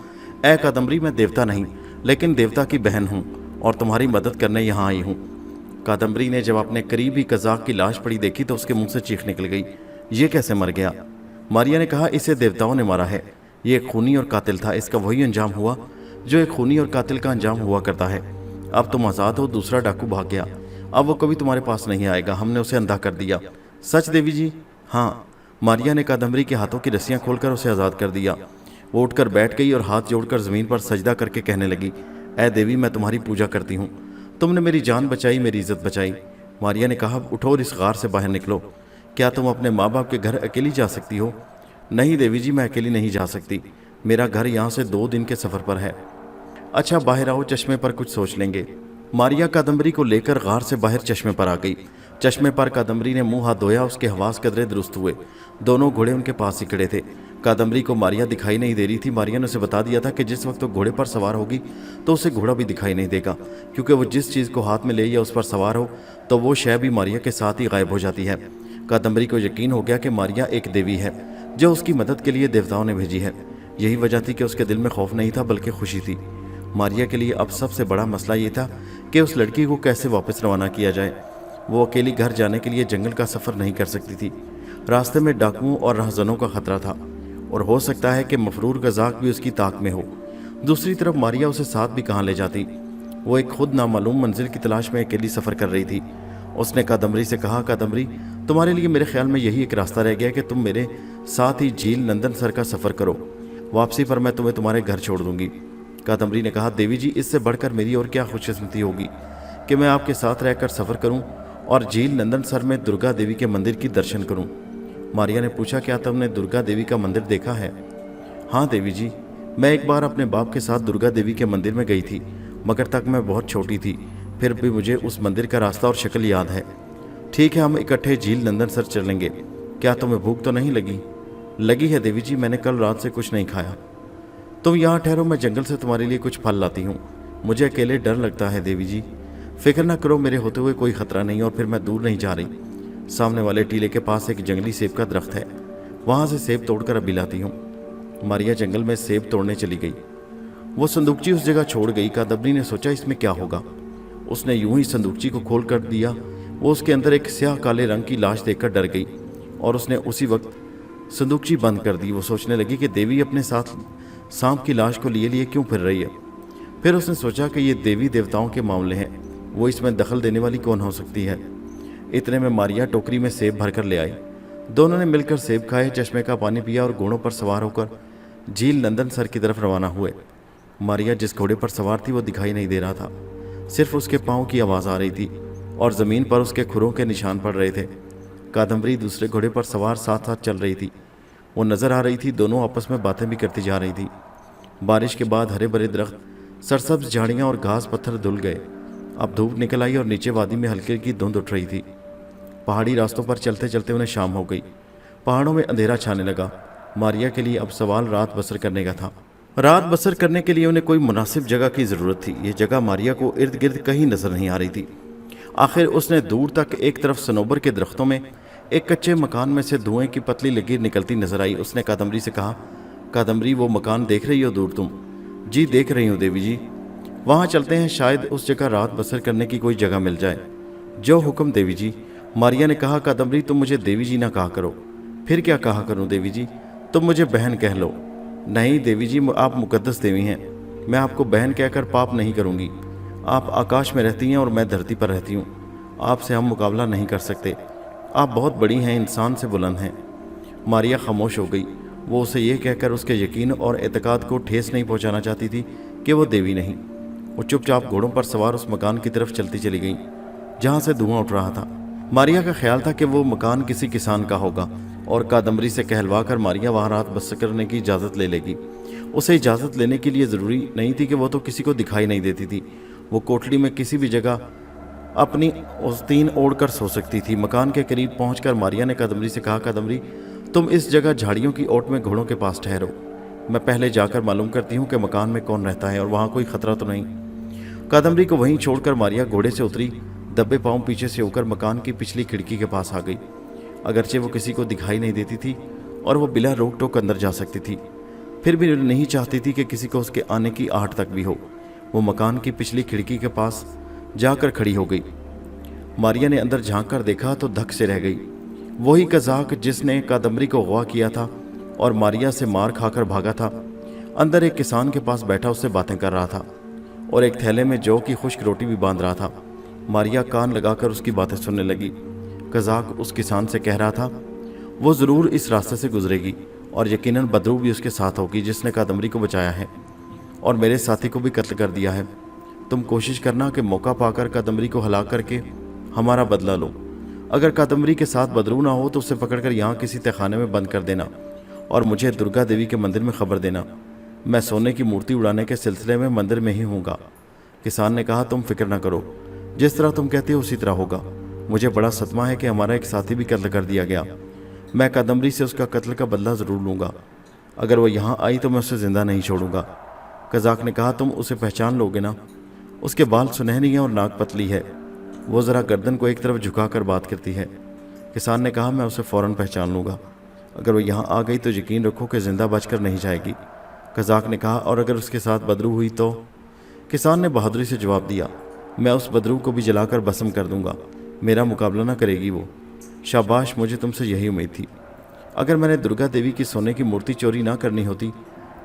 ऐ कादम्बरी, मैं देवता नहीं लेकिन देवता की बहन हूँ और तुम्हारी मदद करने यहाँ आई हूँ। कादम्बरी ने जब अपने करीब ही कजाक की लाश पड़ी देखी तो उसके मुंह से चीख निकल गई, ये कैसे मर गया? मारिया ने कहा, इसे देवताओं ने मारा है। ये एक खूनी और कातिल था। इसका वही अंजाम हुआ जो एक खूनी और कातिल का अंजाम हुआ करता है। अब तुम आज़ाद हो। दूसरा डाकू भाग गया। अब वो कभी तुम्हारे पास नहीं आएगा। हमने उसे अंधा कर दिया। सच देवी जी? हाँ। मारिया ने कादम्बरी के हाथों की रस्सियां खोलकर उसे आज़ाद कर दिया। वो उठकर बैठ गई और हाथ जोड़कर ज़मीन पर सजदा करके कहने लगी, ऐ देवी, मैं तुम्हारी पूजा करती हूँ। तुमने मेरी जान बचाई, मेरी इज्जत बचाई। मारिया ने कहा, उठो और इस गार से बाहर निकलो। क्या तुम अपने माँ बाप के घर अकेली जा सकती हो? नहीं देवी जी, मैं अकेली नहीं जा सकती। मेरा घर यहाँ से 2 दिन के सफ़र पर है। अच्छा, बाहर आओ, चश्मे पर कुछ सोच लेंगे। मारिया कादम्बरी को लेकर गार से बाहर चश्मे पर आ गई। चश्मे पर कादम्बरी ने मुंह हाथ धोया। उसके हवास कदरे दुरुस्त हुए। दोनों घोड़े उनके पास ही खड़े थे। कादम्बरी को मारिया दिखाई नहीं दे रही थी। मारिया ने उसे बता दिया था कि जिस वक्त वो घोड़े पर सवार होगी तो उसे घोड़ा भी दिखाई नहीं देगा, क्योंकि वो जिस चीज़ को हाथ में ले या उस पर सवार हो तो वो शय भी मारिया के साथ ही गायब हो जाती है। कादम्बरी को यकीन हो गया कि मारिया एक देवी है जो उसकी मदद के लिए देवताओं ने भेजी है। यही वजह थी कि उसके दिल में खौफ नहीं था बल्कि खुशी थी। मारिया के लिए अब सबसे बड़ा मसला ये था कि उस लड़की को कैसे वापस रवाना किया जाए। वो अकेली घर जाने के लिए जंगल का सफ़र नहीं कर सकती थी। रास्ते में डाकुओं और राहजनों का खतरा था और हो सकता है कि मफरूर गजाक भी उसकी ताक में हो। दूसरी तरफ मारिया उसे साथ भी कहाँ ले जाती? वो एक खुद नामालूम मंजिल की तलाश में अकेली सफ़र कर रही थी। उसने कादम्बरी से कहा, कादम्बरी, तुम्हारे लिए मेरे ख्याल में यही एक रास्ता रह गया कि तुम मेरे साथ ही झील नंदनसर का सफ़र करो। वापसी पर मैं तुम्हें तुम्हारे घर छोड़ दूंगी। कादम्बरी ने कहा, देवी जी, इससे बढ़कर मेरी और क्या खुशकिस्मती होगी कि मैं आपके साथ रहकर सफ़र करूं और झील नंदनसर में दुर्गा देवी के मंदिर की दर्शन करूं। मारिया ने पूछा, क्या तुमने दुर्गा देवी का मंदिर देखा है? हाँ देवी जी, मैं एक बार अपने बाप के साथ दुर्गा देवी के मंदिर में गई थी, मगर तक मैं बहुत छोटी थी। फिर भी मुझे उस मंदिर का रास्ता और शक्ल याद है। ठीक है, हम इकट्ठे झील नंदनसर चलेंगे। क्या तुम्हें भूख तो नहीं लगी? लगी है देवी जी, मैंने कल रात से कुछ नहीं खाया। तुम यहाँ ठहरो, मैं जंगल से तुम्हारे लिए कुछ फल लाती हूँ। मुझे अकेले डर लगता है देवी जी। फिक्र ना करो, मेरे होते हुए कोई खतरा नहीं। और फिर मैं दूर नहीं जा रही। सामने वाले टीले के पास एक जंगली सेब का दरख्त है, वहाँ से सेब तोड़कर अभी लाती हूँ। मारिया जंगल में सेब तोड़ने चली गई। वो संदूकची उस जगह छोड़ गई। कादम्बरी ने सोचा, इसमें क्या होगा। उसने यूं ही संदूकची को खोल कर दिया। वो उसके अंदर एक स्याह काले रंग की लाश देखकर डर गई और उसने उसी वक्त संदूकची बंद कर दी। वो सोचने लगी कि देवी अपने साथ सांप की लाश को लिए लिए क्यों फिर रही है। फिर उसने सोचा कि ये देवी देवताओं के मामले हैं, वो इसमें दखल देने वाली कौन हो सकती है। इतने में मारिया टोकरी में सेब भरकर ले आई। दोनों ने मिलकर सेब खाए, चश्मे का पानी पिया और घोड़ों पर सवार होकर झील नंदनसर की तरफ रवाना हुए। मारिया जिस घोड़े पर सवार थी वो दिखाई नहीं दे रहा था, सिर्फ उसके पाँव की आवाज़ आ रही थी और ज़मीन पर उसके खुरों के निशान पड़ रहे थे। कादम्बरी दूसरे घोड़े पर सवार साथ साथ चल रही थी। वो नज़र आ रही थी, दोनों आपस में बातें भी करती जा रही थी। बारिश के बाद हरे भरे दरख्त, सरसब्ज झाड़ियाँ और घास पत्थर धुल गए। अब धूप निकल आई और नीचे वादी में हल्की की धुंध उठ रही थी। पहाड़ी रास्तों पर चलते चलते उन्हें शाम हो गई। पहाड़ों में अंधेरा छाने लगा। मारिया के लिए अब सवाल रात बसर करने का था। रात बसर करने के लिए उन्हें कोई मुनासिब जगह की ज़रूरत थी। ये जगह मारिया को इर्द गिर्द कहीं नज़र नहीं आ रही थी। आखिर उसने दूर तक एक तरफ सनोबर के दरख्तों में एक कच्चे मकान में से धुएं की पतली लकीर निकलती नजर आई। उसने कादम्बरी से कहा, कादम्बरी, वो मकान देख रही हो दूर तुम? जी देख रही हूँ देवी जी। वहाँ चलते हैं, शायद उस जगह रात बसर करने की कोई जगह मिल जाए। जो हुक्म देवी जी। मारिया ने कहा, कादम्बरी, तुम मुझे देवी जी ना कहा करो। फिर क्या कहा करूँ देवी जी? तुम मुझे बहन कह लो। नहीं देवी जी, आप मुकद्दस देवी हैं, मैं आपको बहन कहकर पाप नहीं करूँगी। आप आकाश में रहती हैं और मैं धरती पर रहती हूँ। आपसे हम मुकाबला नहीं कर सकते। आप बहुत बड़ी हैं, इंसान से बुलंद हैं। मारिया खामोश हो गई। वो उसे ये कहकर उसके यकीन और एतकाद को ठेस नहीं पहुंचाना चाहती थी कि वो देवी नहीं। वो चुपचाप घोड़ों पर सवार उस मकान की तरफ चलती चली गई जहाँ से धुआं उठ रहा था। मारिया का ख्याल था कि वो मकान किसी किसान का होगा और कादम्बरी से कहलवा कर मारिया वहाँ रात बसर करने की इजाज़त ले लेगी। उसे इजाज़त लेने के लिए ज़रूरी नहीं थी कि वो तो किसी को दिखाई नहीं देती थी। वो कोठड़ी में किसी भी जगह अपनी आस्तीन ओढ़ कर सो सकती थी। मकान के करीब पहुंचकर मारिया ने कादम्बरी से कहा, कादम्बरी, तुम इस जगह झाड़ियों की ओट में घोड़ों के पास ठहरो। मैं पहले जाकर मालूम करती हूँ कि मकान में कौन रहता है और वहाँ कोई खतरा तो नहीं। कादम्बरी को वहीं छोड़कर मारिया घोड़े से उतरी, दब्बे पाँव पीछे से होकर मकान की पिछली खिड़की के पास आ गई। अगरचे वो किसी को दिखाई नहीं देती थी और वो बिला रोक टोक अंदर जा सकती थी, फिर भी नहीं चाहती थी कि किसी को उसके आने की आहट तक भी हो। वो मकान की पिछली खिड़की के पास जाकर खड़ी हो गई। मारिया ने अंदर झांक कर देखा तो धक से रह गई। वही कज़ाक जिसने कादम्बरी को अगवा किया था और मारिया से मार खाकर भागा था। अंदर एक किसान के पास बैठा उससे बातें कर रहा था और एक थैले में जौ की खुश्क रोटी भी बांध रहा था। मारिया कान लगाकर उसकी बातें सुनने लगी। कज़ाक उस किसान से कह रहा था, वो ज़रूर इस रास्ते से गुजरेगी और यकीनन बदरू भी उसके साथ होगी जिसने कादम्बरी को बचाया है और मेरे साथी को भी कत्ल कर दिया है। तुम कोशिश करना कि मौका पाकर कादम्बरी को हलाक करके हमारा बदला लो। अगर कादम्बरी के साथ बदरू ना हो तो उसे पकड़कर यहाँ किसी तहखाने में बंद कर देना और मुझे दुर्गा देवी के मंदिर में खबर देना। मैं सोने की मूर्ति उड़ाने के सिलसिले में मंदिर में ही हूँगा। किसान ने कहा, तुम फिक्र ना करो, जिस तरह तुम कहते हो उसी तरह होगा। मुझे बड़ा सदमा है कि हमारा एक साथी भी कत्ल कर दिया गया। मैं कादम्बरी से उसका कत्ल का बदला ज़रूर लूँगा। अगर वो यहाँ आई तो मैं उसे ज़िंदा नहीं छोड़ूंगा। कज़ाक ने कहा, तुम उसे पहचान लोगे ना? उसके बाल सुनहरी हैं और नाक पतली है। वो ज़रा गर्दन को एक तरफ झुकाकर बात करती है। किसान ने कहा, मैं उसे फ़ौरन पहचान लूँगा। अगर वो यहाँ आ गई तो यकीन रखो कि ज़िंदा बचकर नहीं जाएगी। कज़ाक ने कहा, और अगर उसके साथ बदरू हुई तो? किसान ने बहादुरी से जवाब दिया, मैं उस बदरू को भी जलाकर भस्म कर दूंगा। मेरा मुकाबला ना करेगी वो। शाबाश, मुझे तुमसे यही उम्मीद थी। अगर मैंने दुर्गा देवी की सोने की मूर्ति चोरी ना करनी होती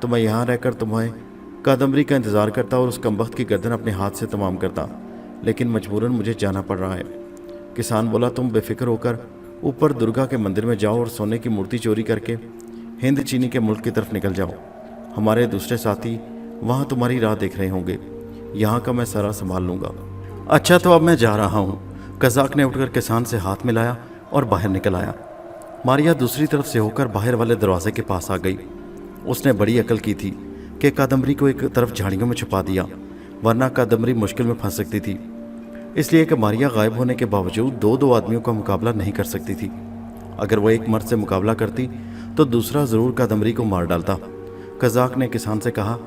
तो मैं यहाँ रहकर तुम्हें कादम्बरी का इंतज़ार करता और उस कमबख्त की गर्दन अपने हाथ से तमाम करता, लेकिन मजबूरन मुझे जाना पड़ रहा है। किसान बोला, तुम बेफिक्र होकर ऊपर दुर्गा के मंदिर में जाओ और सोने की मूर्ति चोरी करके हिंद चीनी के मुल्क की तरफ निकल जाओ। हमारे दूसरे साथी वहाँ तुम्हारी राह देख रहे होंगे। यहाँ का मैं सारा संभाल लूँगा। अच्छा, तो अब मैं जा रहा हूँ। कज़ाक ने उठकर किसान से हाथ मिलाया और बाहर निकल आया। मारिया दूसरी तरफ से होकर बाहर वाले दरवाजे के पास आ गई। उसने बड़ी अकल की थी कि कादम्बरी को एक तरफ झाड़ियों में छुपा दिया, वरना कादम्बरी मुश्किल में फंस सकती थी। इसलिए कि मारिया गायब होने के बावजूद दो आदमियों का मुकाबला नहीं कर सकती थी। अगर वह एक मर्द से मुकाबला करती तो दूसरा ज़रूर कादम्बरी को मार डालता। कज़ाक ने किसान से कहा,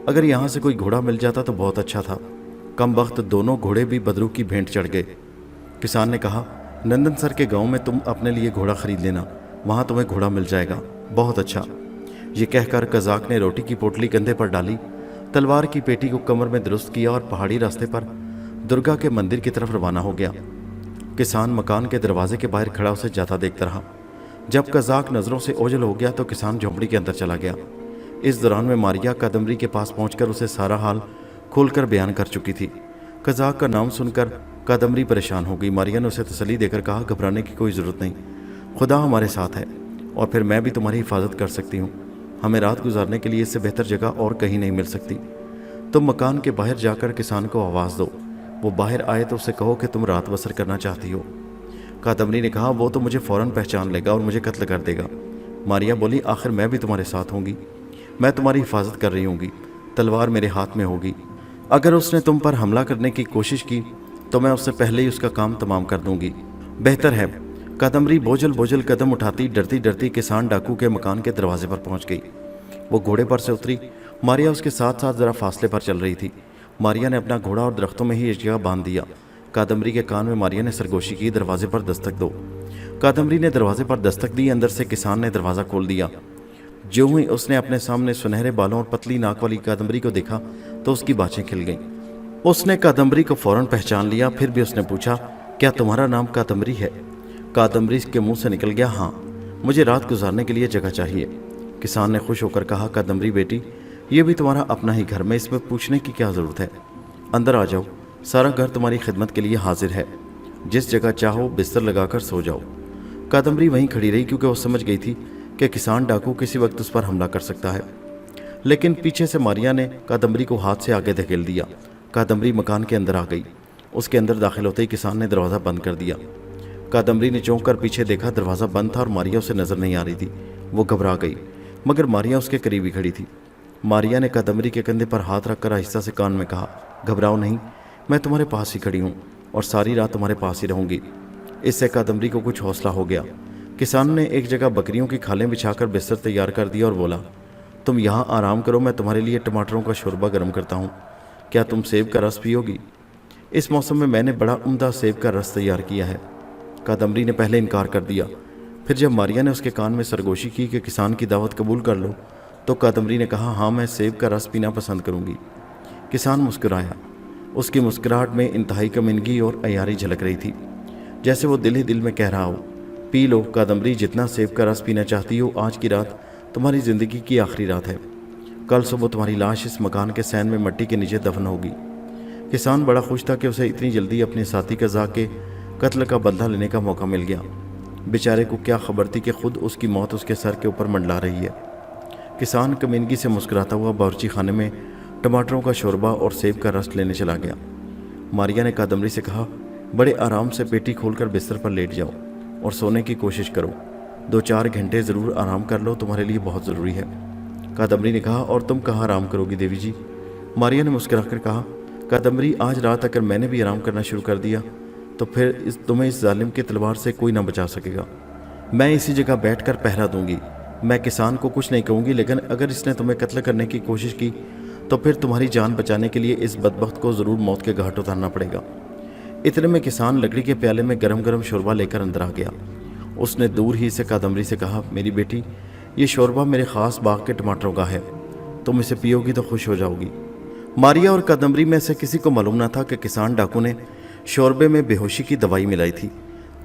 अगर यहाँ से कोई घोड़ा मिल जाता तो बहुत अच्छा था। कम वक्त दोनों घोड़े भी बदरू की भेंट चढ़ गए। किसान ने कहा, नंदन सर के गांव में तुम अपने लिए घोड़ा खरीद लेना, वहाँ तुम्हें घोड़ा मिल जाएगा। बहुत अच्छा। ये कहकर कज़ाक ने रोटी की पोटली कंधे पर डाली, तलवार की पेटी को कमर में दुरुस्त किया और पहाड़ी रास्ते पर दुर्गा के मंदिर की तरफ रवाना हो गया। किसान मकान के दरवाजे के बाहर खड़ा उसे जाता देखता रहा। जब कज़ाक नज़रों से ओझल हो गया तो किसान झोंपड़ी के अंदर चला गया। इस दौरान में मारिया कादम्बरी के पास पहुंचकर उसे सारा हाल खोलकर बयान कर चुकी थी। कज़ाक का नाम सुनकर कादम्बरी परेशान हो गई। मारिया ने उसे तसल्ली देकर कहा, घबराने की कोई ज़रूरत नहीं, खुदा हमारे साथ है और फिर मैं भी तुम्हारी हिफाजत कर सकती हूँ। हमें रात गुजारने के लिए इससे बेहतर जगह और कहीं नहीं मिल सकती। तुम मकान के बाहर जाकर किसान को आवाज़ दो, वो बाहर आए तो उसे कहो कि तुम रात बसर करना चाहती हो। कादम्बरी ने कहा, वो तो मुझे फ़ौरन पहचान लेगा और मुझे कत्ल कर देगा। मारिया बोली, आखिर मैं भी तुम्हारे साथ होंगी, मैं तुम्हारी हिफाजत कर रही होंगी, तलवार मेरे हाथ में होगी। अगर उसने तुम पर हमला करने की कोशिश की तो मैं उससे पहले ही उसका काम तमाम कर दूंगी। बेहतर है। कादम्बरी बोझल बोझल कदम उठाती डरती डरती किसान डाकू के मकान के दरवाजे पर पहुंच गई। वो घोड़े पर से उतरी। मारिया उसके साथ साथ ज़रा फासले पर चल रही थी। मारिया ने अपना घोड़ा और दरख्तों में ही एक जगह बांध दिया। कादम्बरी के कान में मारिया ने सरगोशी की, दरवाजे पर दस्तक दो। कादम्बरी ने दरवाजे पर दस्तक दी। अंदर से किसान ने दरवाज़ा खोल दिया। जो ही उसने अपने सामने सुनहरे बालों और पतली नाक वाली कादम्बरी को देखा तो उसकी बाँछें खिल गईं। उसने कादम्बरी को फ़ौरन पहचान लिया। फिर भी उसने पूछा, क्या तुम्हारा नाम कादम्बरी है? कादम्बरी के मुंह से निकल गया, हाँ, मुझे रात गुजारने के लिए जगह चाहिए। किसान ने खुश होकर कहा, कादम्बरी बेटी, ये भी तुम्हारा अपना ही घर में, इसमें पूछने की क्या ज़रूरत है। अंदर आ जाओ, सारा घर तुम्हारी खिदमत के लिए हाजिर है। जिस जगह चाहो बिस्तर लगाकर सो जाओ। कादम्बरी वहीं खड़ी रही क्योंकि वो समझ गई थी कि किसान डाकू किसी वक्त उस पर हमला कर सकता है। लेकिन पीछे से मारिया ने कादम्बरी को हाथ से आगे धकेल दिया। कादम्बरी मकान के अंदर आ गई। उसके अंदर दाखिल होते ही किसान ने दरवाज़ा बंद कर दिया। कादम्बरी ने चौंक कर पीछे देखा, दरवाज़ा बंद था और मारिया उसे नज़र नहीं आ रही थी। वो घबरा गई, मगर मारिया उसके करीब ही खड़ी थी। मारिया ने कादम्बरी के कंधे पर हाथ रखकर आहिस्ता से कान में कहा, घबराओ नहीं, मैं तुम्हारे पास ही खड़ी हूँ और सारी रात तुम्हारे पास ही रहूँगी। इससे कादम्बरी को कुछ हौसला हो गया। किसान ने एक जगह बकरियों की खालें बिछाकर बिस्तर तैयार कर दिया और बोला, तुम यहाँ आराम करो, मैं तुम्हारे लिए टमाटरों का शोरबा गर्म करता हूँ। क्या तुम सेब का रस पियोगी? इस मौसम में मैंने बड़ा उम्दा सेब का रस तैयार किया है। कादम्बरी ने पहले इनकार कर दिया। फिर जब मारिया ने उसके कान में सरगोशी की कि किसान की दावत कबूल कर लो, तो कादम्बरी ने कहा, हाँ, मैं सेब का रस पीना पसंद करूँगी। किसान मुस्कुराया। उसकी मुस्कुराहट में इंतहाई कमीनगी और अयारी झलक रही थी, जैसे वो दिल ही दिल में कह रहा हो, पी लो कादम्बरी, जितना सेब का रस पीना चाहती हो, आज की रात तुम्हारी ज़िंदगी की आखिरी रात है। कल सुबह तुम्हारी लाश इस मकान के सैन में मिट्टी के नीचे दफन होगी। किसान बड़ा खुश था कि उसे इतनी जल्दी अपने साथी कज़ा के कत्ल का बदला लेने का मौका मिल गया। बेचारे को क्या खबर थी कि खुद उसकी मौत उसके सर के ऊपर मंडला रही है। किसान कमीनगी से मुस्कुराता हुआ बावर्ची खाने में टमाटरों का शोरबा और सेब का रस लेने चला गया। मारिया ने कादम्बरी से कहा, बड़े आराम से पेटी खोलकर बिस्तर पर लेट जाओ और सोने की कोशिश करो। 2-4 घंटे ज़रूर आराम कर लो, तुम्हारे लिए बहुत ज़रूरी है। कादम्बरी ने कहा, और तुम कहाँ आराम करोगी देवी जी? मारिया ने मुस्कुराकर कहा, कादम्बरी, आज रात अगर मैंने भी आराम करना शुरू कर दिया तो फिर तुम्हें इस जालिम की तलवार से कोई ना बचा सकेगा। मैं इसी जगह बैठकर पहरा दूंगी। मैं किसान को कुछ नहीं कहूँगी, लेकिन अगर इसने तुम्हें कत्ल करने की कोशिश की तो फिर तुम्हारी जान बचाने के लिए इस बदबख्त को ज़रूर मौत के घाट उतारना पड़ेगा। इतने में किसान लकड़ी के प्याले में गरम गरम शोरबा लेकर अंदर आ गया। उसने दूर ही से कादम्बरी से कहा, मेरी बेटी, ये शोरबा मेरे ख़ास बाग के टमाटरों का है, तुम इसे पियोगी तो खुश हो जाओगी। मारिया और कादम्बरी में से किसी को मालूम न था कि किसान डाकू ने शोरबे में बेहोशी की दवाई मिलाई थी।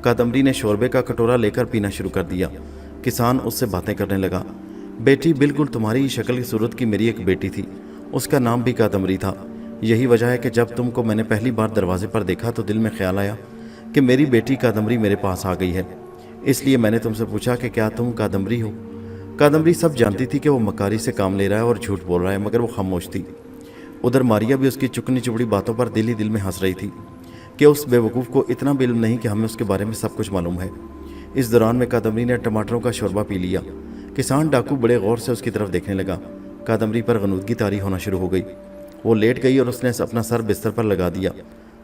कादम्बरी ने शोरबे का कटोरा लेकर पीना शुरू कर दिया। किसान उससे बातें करने लगा। बेटी, बिल्कुल तुम्हारी ही शक्ल की सूरत की मेरी एक बेटी थी, उसका नाम भी कादम्बरी था। यही वजह है कि जब तुमको मैंने पहली बार दरवाजे पर देखा तो दिल में ख्याल आया कि मेरी बेटी कादम्बरी मेरे पास आ गई है। इसलिए मैंने तुमसे पूछा कि क्या तुम कादम्बरी हो। कादम्बरी सब जानती थी कि वो मकारी से काम ले रहा है और झूठ बोल रहा है, मगर वो खामोश थी। उधर मारिया भी उसकी चुकनी चुपड़ी बातों पर दिल ही दिल में हंस रही थी कि उस बेवकूफ़ को इतना भी इल्म नहीं कि हमें उसके बारे में सब कुछ मालूम है। इस दौरान में कादम्बरी ने टमाटरों का शोरबा पी लिया। किसान डाकू बड़े गौर से उसकी तरफ देखने लगा। कादम्बरी पर गनूदगी तारी होना शुरू हो गई। वो लेट गई और उसने अपना सर बिस्तर पर लगा दिया।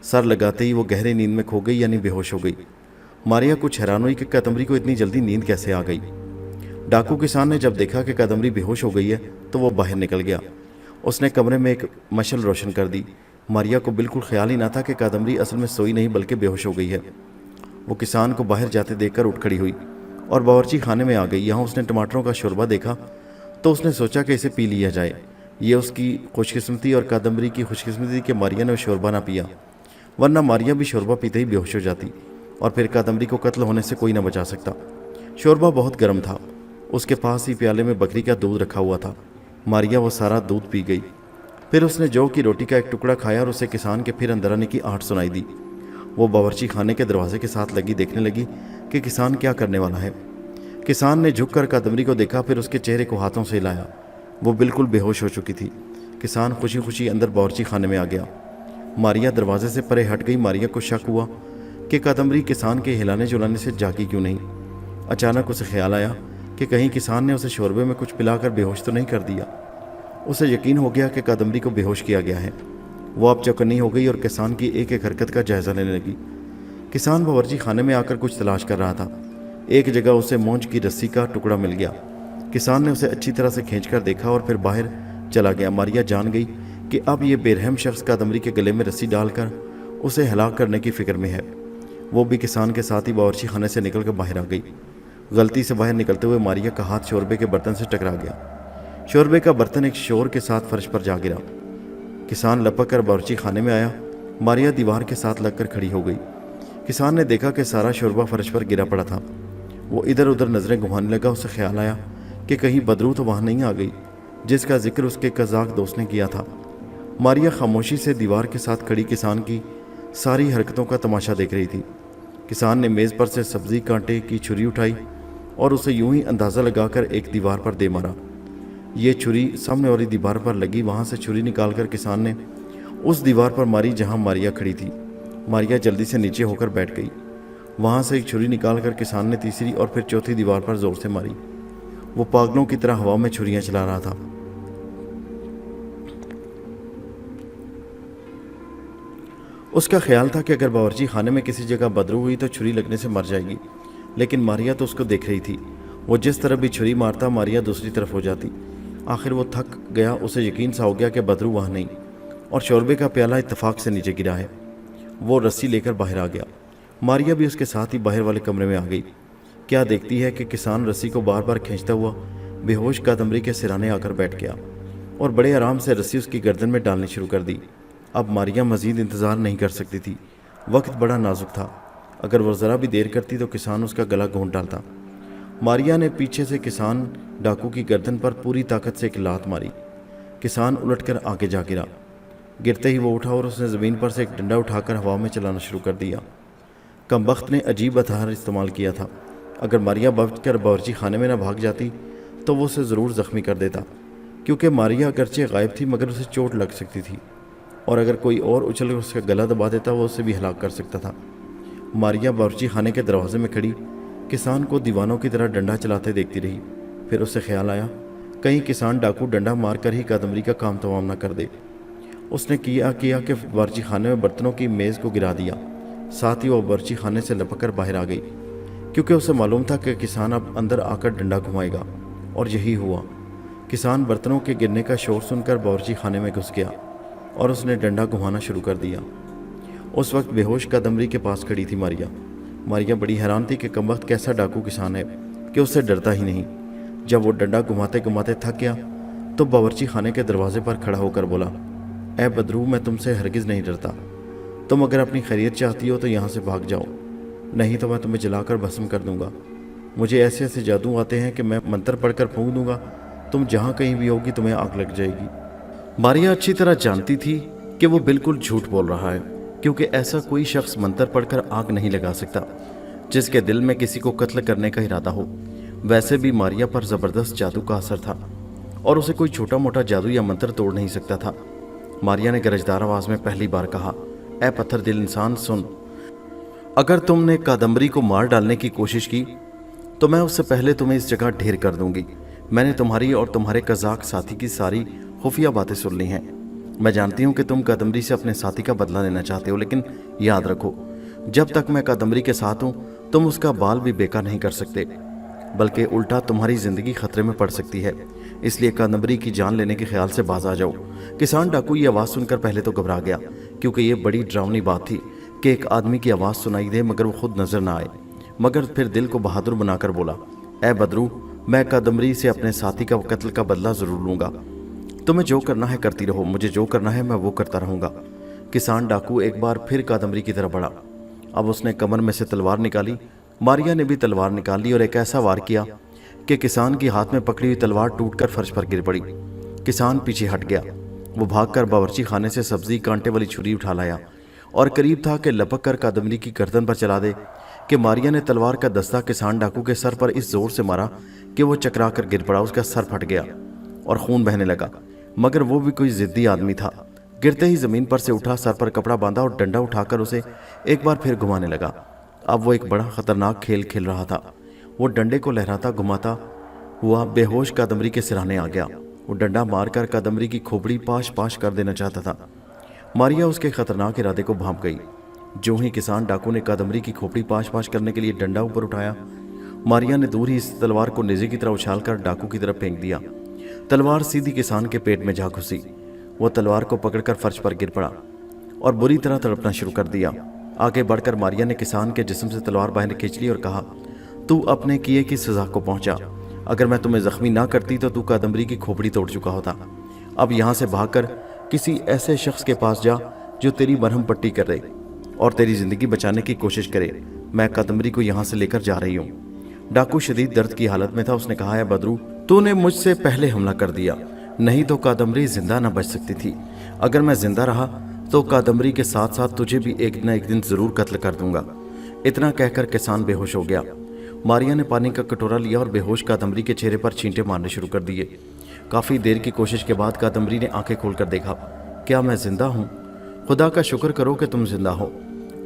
सर लगाते ही वो गहरी नींद में खो गई, यानी बेहोश हो गई। मारिया कुछ हैरान हुई कि कादम्बरी को इतनी जल्दी नींद कैसे आ गई। डाकू किसान ने जब देखा कि कादम्बरी बेहोश हो गई है तो वो बाहर निकल गया। उसने कमरे में एक मशल रोशन कर दी। मारिया को बिल्कुल ख्याल ही ना था कि कादम्बरी असल में सोई नहीं बल्कि बेहोश हो गई है। वो किसान को बाहर जाते देखकर उठ खड़ी हुई और बावर्ची खाने में आ गई। यहाँ उसने टमाटरों का शोरबा देखा तो उसने सोचा कि इसे पी लिया जाए। ये उसकी खुशकिस्मती और कादम्बरी की खुशकिस्मती कि मारिया ने शोरबा ना पिया, वरना मारिया भी शोरबा पीते ही बेहोश हो जाती और फिर कादम्बरी को कत्ल होने से कोई ना बचा सकता। शोरबा बहुत गर्म था। उसके पास ही प्याले में बकरी का दूध रखा हुआ था। मारिया वो सारा दूध पी गई। फिर उसने जौ की रोटी का एक टुकड़ा खाया और उसे किसान के फिर अंदर आने की आहट सुनाई दी। वो बावर्ची खाने के दरवाजे के साथ लगी देखने लगी कि किसान क्या करने वाला है। किसान ने झुककर कादम्बरी को देखा, फिर उसके चेहरे को हाथों से हिलाया। वो बिल्कुल बेहोश हो चुकी थी। किसान खुशी खुशी अंदर बावर्ची खाने में आ गया। मारिया दरवाजे से परे हट गई। मारिया को शक हुआ कि कादम्बरी किसान के हिलाने जुलाने से जागी क्यों नहीं। अचानक उसे ख्याल आया कि कहीं किसान ने उसे शोरबे में कुछ पिलाकर बेहोश तो नहीं कर दिया। उसे यकीन हो गया कि कादम्बरी को बेहोश किया गया है। वो अब चौकन्नी हो गई और किसान की एक एक हरकत का जायज़ा लेने लगी। किसान बावर्ची खाने में आकर कुछ तलाश कर रहा था। एक जगह उसे मोंज की रस्सी का टुकड़ा मिल गया। किसान ने उसे अच्छी तरह से खींचकर देखा और फिर बाहर चला गया। मारिया जान गई कि अब ये बेरहम शख्स कादम्बरी के गले में रस्सी डालकर उसे हलाक करने की फिक्र में है। वो भी किसान के साथ ही बावर्ची खाने से निकलकर बाहर आ गई। गलती से बाहर निकलते हुए मारिया का हाथ शोरबे के बर्तन से टकरा गया। शोरबे का बर्तन एक शोर के साथ फर्श पर जा गिरा। किसान लपक कर बावर्ची खाने में आया। मारिया दीवार के साथ लगकर खड़ी हो गई। किसान ने देखा कि सारा शोरबा फर्श पर गिरा पड़ा था। वो इधर उधर नज़रें घुमाने लगा। उसे ख्याल आया कि कहीं बदरू तो वहाँ नहीं आ गई जिसका जिक्र उसके कज़ाक दोस्त ने किया था। मारिया खामोशी से दीवार के साथ खड़ी किसान की सारी हरकतों का तमाशा देख रही थी। किसान ने मेज़ पर से सब्ज़ी कांटे की छुरी उठाई और उसे यूं ही अंदाज़ा लगाकर एक दीवार पर दे मारा। ये छुरी सामने वाली दीवार पर लगी। वहाँ से छुरी निकालकर किसान ने उस दीवार पर मारी जहाँ मारिया खड़ी थी। मारिया जल्दी से नीचे होकर बैठ गई। वहाँ से एक छुरी निकालकर किसान ने तीसरी और फिर चौथी दीवार पर ज़ोर से मारी। वो पागलों की तरह हवा में छुरियाँ चला रहा था। उसका ख्याल था कि अगर बावर्ची खाने में किसी जगह बदरू हुई तो छुरी लगने से मर जाएगी, लेकिन मारिया तो उसको देख रही थी। वो जिस तरफ भी छुरी मारता मारिया दूसरी तरफ हो जाती। आखिर वो थक गया। उसे यकीन सा हो गया कि बदरू वहाँ नहीं और शोरबे का प्याला इत्तेफाक से नीचे गिरा है। वो रस्सी लेकर बाहर आ गया। मारिया भी उसके साथ ही बाहर वाले कमरे में आ गई। क्या देखती है कि किसान रस्सी को बार बार खींचता हुआ बेहोश कादम्बरी के सिराने आकर बैठ गया और बड़े आराम से रस्सी उसकी गर्दन में डालनी शुरू कर दी। अब मारिया मज़ीद इंतज़ार नहीं कर सकती थी। वक्त बड़ा नाजुक था। अगर वो ज़रा भी देर करती तो किसान उसका गला घोंट डालता। ماریا نے پیچھے سے کسان ڈاکو کی گردن پر پوری طاقت سے ایک لات ماری۔ کسان الٹ کر آگے جا گرا۔ گرتے ہی وہ اٹھا اور اس نے زمین پر سے ایک ڈنڈا اٹھا کر ہوا میں چلانا شروع کر دیا۔ کمبخت نے عجیب ہتھیار استعمال کیا تھا۔ اگر ماریا بچ کر باورچی خانے میں نہ بھاگ جاتی تو وہ اسے ضرور زخمی کر دیتا، کیونکہ ماریا اگرچہ غائب تھی مگر اسے چوٹ لگ سکتی تھی، اور اگر کوئی اور اچھل کر اس کا گلا دبا دیتا وہ اسے بھی ہلاک کر سکتا تھا۔ ماریا باورچی خانے کے دروازے میں کھڑی کسان کو دیوانوں کی طرح ڈنڈا چلاتے دیکھتی رہی۔ پھر اسے خیال آیا کہیں کسان ڈاکو ڈنڈا مار کر ہی کادمبری کا کام تمام نہ کر دے۔ اس نے کیا کہ باورچی خانے میں برتنوں کی میز کو گرا دیا، ساتھ ہی وہ باورچی خانے سے لپک کر باہر آ گئی، کیونکہ اسے معلوم تھا کہ کسان اب اندر آ کر ڈنڈا گھمائے گا، اور یہی ہوا۔ کسان برتنوں کے گرنے کا شور سن کر باورچی خانے میں گھس گیا اور اس نے ڈنڈا گھمانا شروع کر دیا۔ اس وقت بے ہوش کادمبری کے پاس کھڑی تھی ماریا۔ ماریا بڑی حیران تھی کہ کمبخت کیسا ڈاکو کسان ہے کہ اس سے ڈرتا ہی نہیں۔ جب وہ ڈنڈا گھماتے گھماتے تھک گیا تو باورچی خانے کے دروازے پر کھڑا ہو کر بولا، اے بدرو، میں تم سے ہرگز نہیں ڈرتا۔ تم اگر اپنی خیریت چاہتی ہو تو یہاں سے بھاگ جاؤ، نہیں تو میں تمہیں جلا کر بھسم کر دوں گا۔ مجھے ایسے ایسے جادو آتے ہیں کہ میں منتر پڑھ کر پھونک دوں گا، تم جہاں کہیں بھی ہوگی تمہیں آگ لگ جائے گی۔ ماریا اچھی طرح جانتی تھی کہ وہ بالکل جھوٹ بول رہا ہے، کیونکہ ایسا کوئی شخص منتر پڑھ کر آگ نہیں لگا سکتا جس کے دل میں کسی کو قتل کرنے کا ارادہ ہو۔ ویسے بھی ماریا پر زبردست جادو کا اثر تھا اور اسے کوئی چھوٹا موٹا جادو یا منتر توڑ نہیں سکتا تھا۔ ماریا نے گرجدار آواز میں پہلی بار کہا، اے پتھر دل انسان، سن، اگر تم نے کادمبری کو مار ڈالنے کی کوشش کی تو میں اس سے پہلے تمہیں اس جگہ ڈھیر کر دوں گی۔ میں نے تمہاری اور تمہارے قزاق ساتھی کی ساری خفیہ باتیں سن لی ہیں۔ میں جانتی ہوں کہ تم کادمبری سے اپنے ساتھی کا بدلہ لینا چاہتے ہو، لیکن یاد رکھو، جب تک میں کادمبری کے ساتھ ہوں تم اس کا بال بھی بیکار نہیں کر سکتے، بلکہ الٹا تمہاری زندگی خطرے میں پڑ سکتی ہے۔ اس لیے کادمبری کی جان لینے کے خیال سے باز آ جاؤ۔ کسان ڈاکو یہ آواز سن کر پہلے تو گھبرا گیا، کیونکہ یہ بڑی ڈراؤنی بات تھی کہ ایک آدمی کی آواز سنائی دے مگر وہ خود نظر نہ آئے، مگر پھر دل کو بہادر بنا کر بولا، اے بدرو، میں کادمبری سے اپنے ساتھی کا قتل کا بدلہ ضرور لوں گا۔ تمہیں جو کرنا ہے کرتی رہو، مجھے جو کرنا ہے میں وہ کرتا رہوں گا۔ کسان ڈاکو ایک بار پھر کادمبری کی طرف بڑھا۔ اب اس نے کمر میں سے تلوار نکالی۔ ماریا نے بھی تلوار نکال لی اور ایک ایسا وار کیا کہ کسان کی ہاتھ میں پکڑی ہوئی تلوار ٹوٹ کر فرش پر گر پڑی۔ کسان پیچھے ہٹ گیا۔ وہ بھاگ کر باورچی خانے سے سبزی کانٹے والی چھری اٹھا لایا اور قریب تھا کہ لپک کر کادمبری کی گردن پر چلا دے کہ ماریا نے تلوار کا دستہ کسان ڈاکو کے سر پر اس زور سے مارا کہ وہ چکرا کر گر پڑا۔ اس کا سر پھٹ گیا اور خون بہنے لگا، مگر وہ بھی کوئی ضدی آدمی تھا۔ گرتے ہی زمین پر سے اٹھا، سر پر کپڑا باندھا اور ڈنڈا اٹھا کر اسے ایک بار پھر گھمانے لگا۔ اب وہ ایک بڑا خطرناک کھیل کھیل رہا تھا۔ وہ ڈنڈے کو لہراتا گھماتا ہوا بے ہوش کادمبری کے سرانے آ گیا۔ وہ ڈنڈا مار کر کادمبری کی کھوپڑی پاش پاش کر دینا چاہتا تھا۔ ماریا اس کے خطرناک ارادے کو بھانپ گئی۔ جو ہی کسان ڈاکو نے کادمبری کی کھوپڑی پاش پاش کرنے کے لیے ڈنڈا اوپر اٹھایا، ماریا نے دور ہی اس تلوار کو نیزے کی طرح اچھال کر ڈاکو کی طرف پھینک دیا۔ تلوار سیدھی کسان کے پیٹ میں جا گھسی۔ وہ تلوار کو پکڑ کر فرش پر گر پڑا اور بری طرح تڑپنا شروع کر دیا۔ آگے بڑھ کر ماریا نے کسان کے جسم سے تلوار باہر کھینچ لی اور کہا، تو اپنے کیے کی سزا کو پہنچا۔ اگر میں تمہیں زخمی نہ کرتی تو کادمبری کی کھوپڑی توڑ چکا ہوتا۔ اب یہاں سے بھاگ کر کسی ایسے شخص کے پاس جا جو تیری مرہم پٹی کر دے اور تیری زندگی بچانے کی کوشش کرے۔ میں کادمبری کو یہاں سے لے کر جا رہی ہوں۔ ڈاکو شدید درد کی حالت میں تھا۔ اس نے کہا، ہے بدرو، تو نے مجھ سے پہلے حملہ کر دیا، نہیں تو کادمبری زندہ نہ بچ سکتی تھی۔ اگر میں زندہ رہا تو کادمبری کے ساتھ ساتھ تجھے بھی ایک نہ ایک دن ضرور قتل کر دوں گا۔ اتنا کہہ کر کسان بے ہوش ہو گیا۔ ماریا نے پانی کا کٹورا لیا اور بے ہوش کادمبری کے چہرے پر چھینٹے مارنے شروع کر دیے۔ کافی دیر کی کوشش کے بعد کادمبری نے آنکھیں کھول کر دیکھا، کیا میں زندہ ہوں؟ خدا کا شکر کرو کہ تم زندہ ہو۔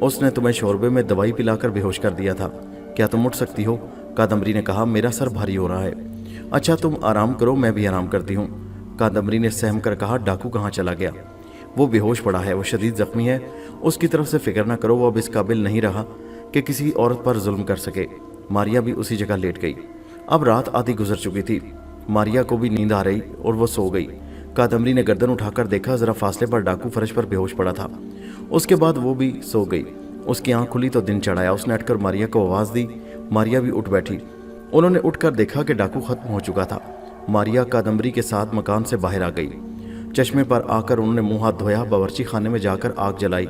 اس نے تمہیں شوربے میں دوائی پلا کر بے ہوش کر دیا تھا۔ کیا تم اٹھ سکتی ہو؟ کادمبری نے کہا، میرا سر بھاری ہو رہا ہے۔ اچھا تم آرام کرو، میں بھی آرام کرتی ہوں۔ کادمبری نے سہم کر کہا، ڈاکو کہاں چلا گیا؟ وہ بے ہوش پڑا ہے، وہ شدید زخمی ہے، اس کی طرف سے فکر نہ کرو، وہ اب اس قابل نہیں رہا کہ کسی عورت پر ظلم کر سکے۔ ماریا بھی اسی جگہ لیٹ گئی۔ اب رات آدھی گزر چکی تھی۔ ماریا کو بھی نیند آ رہی اور وہ سو گئی۔ کادمبری نے گردن اٹھا کر دیکھا، ذرا فاصلے پر ڈاکو فرش پر بے ہوش پڑا تھا۔ اس کے بعد وہ بھی سو گئی۔ اس کی آنکھ کھلی تو دن چڑھایا۔ اس نے اٹھ کر ماریا کو آواز دی۔ ماریا بھی اٹھ بیٹھی۔ انہوں نے اٹھ کر دیکھا کہ ڈاکو ختم ہو چکا تھا۔ ماریا کادمبری کے ساتھ مکان سے باہر آ گئی۔ چشمے پر آ کر انہوں نے منہ ہاتھ دھویا، باورچی خانے میں جا کر آگ جلائی،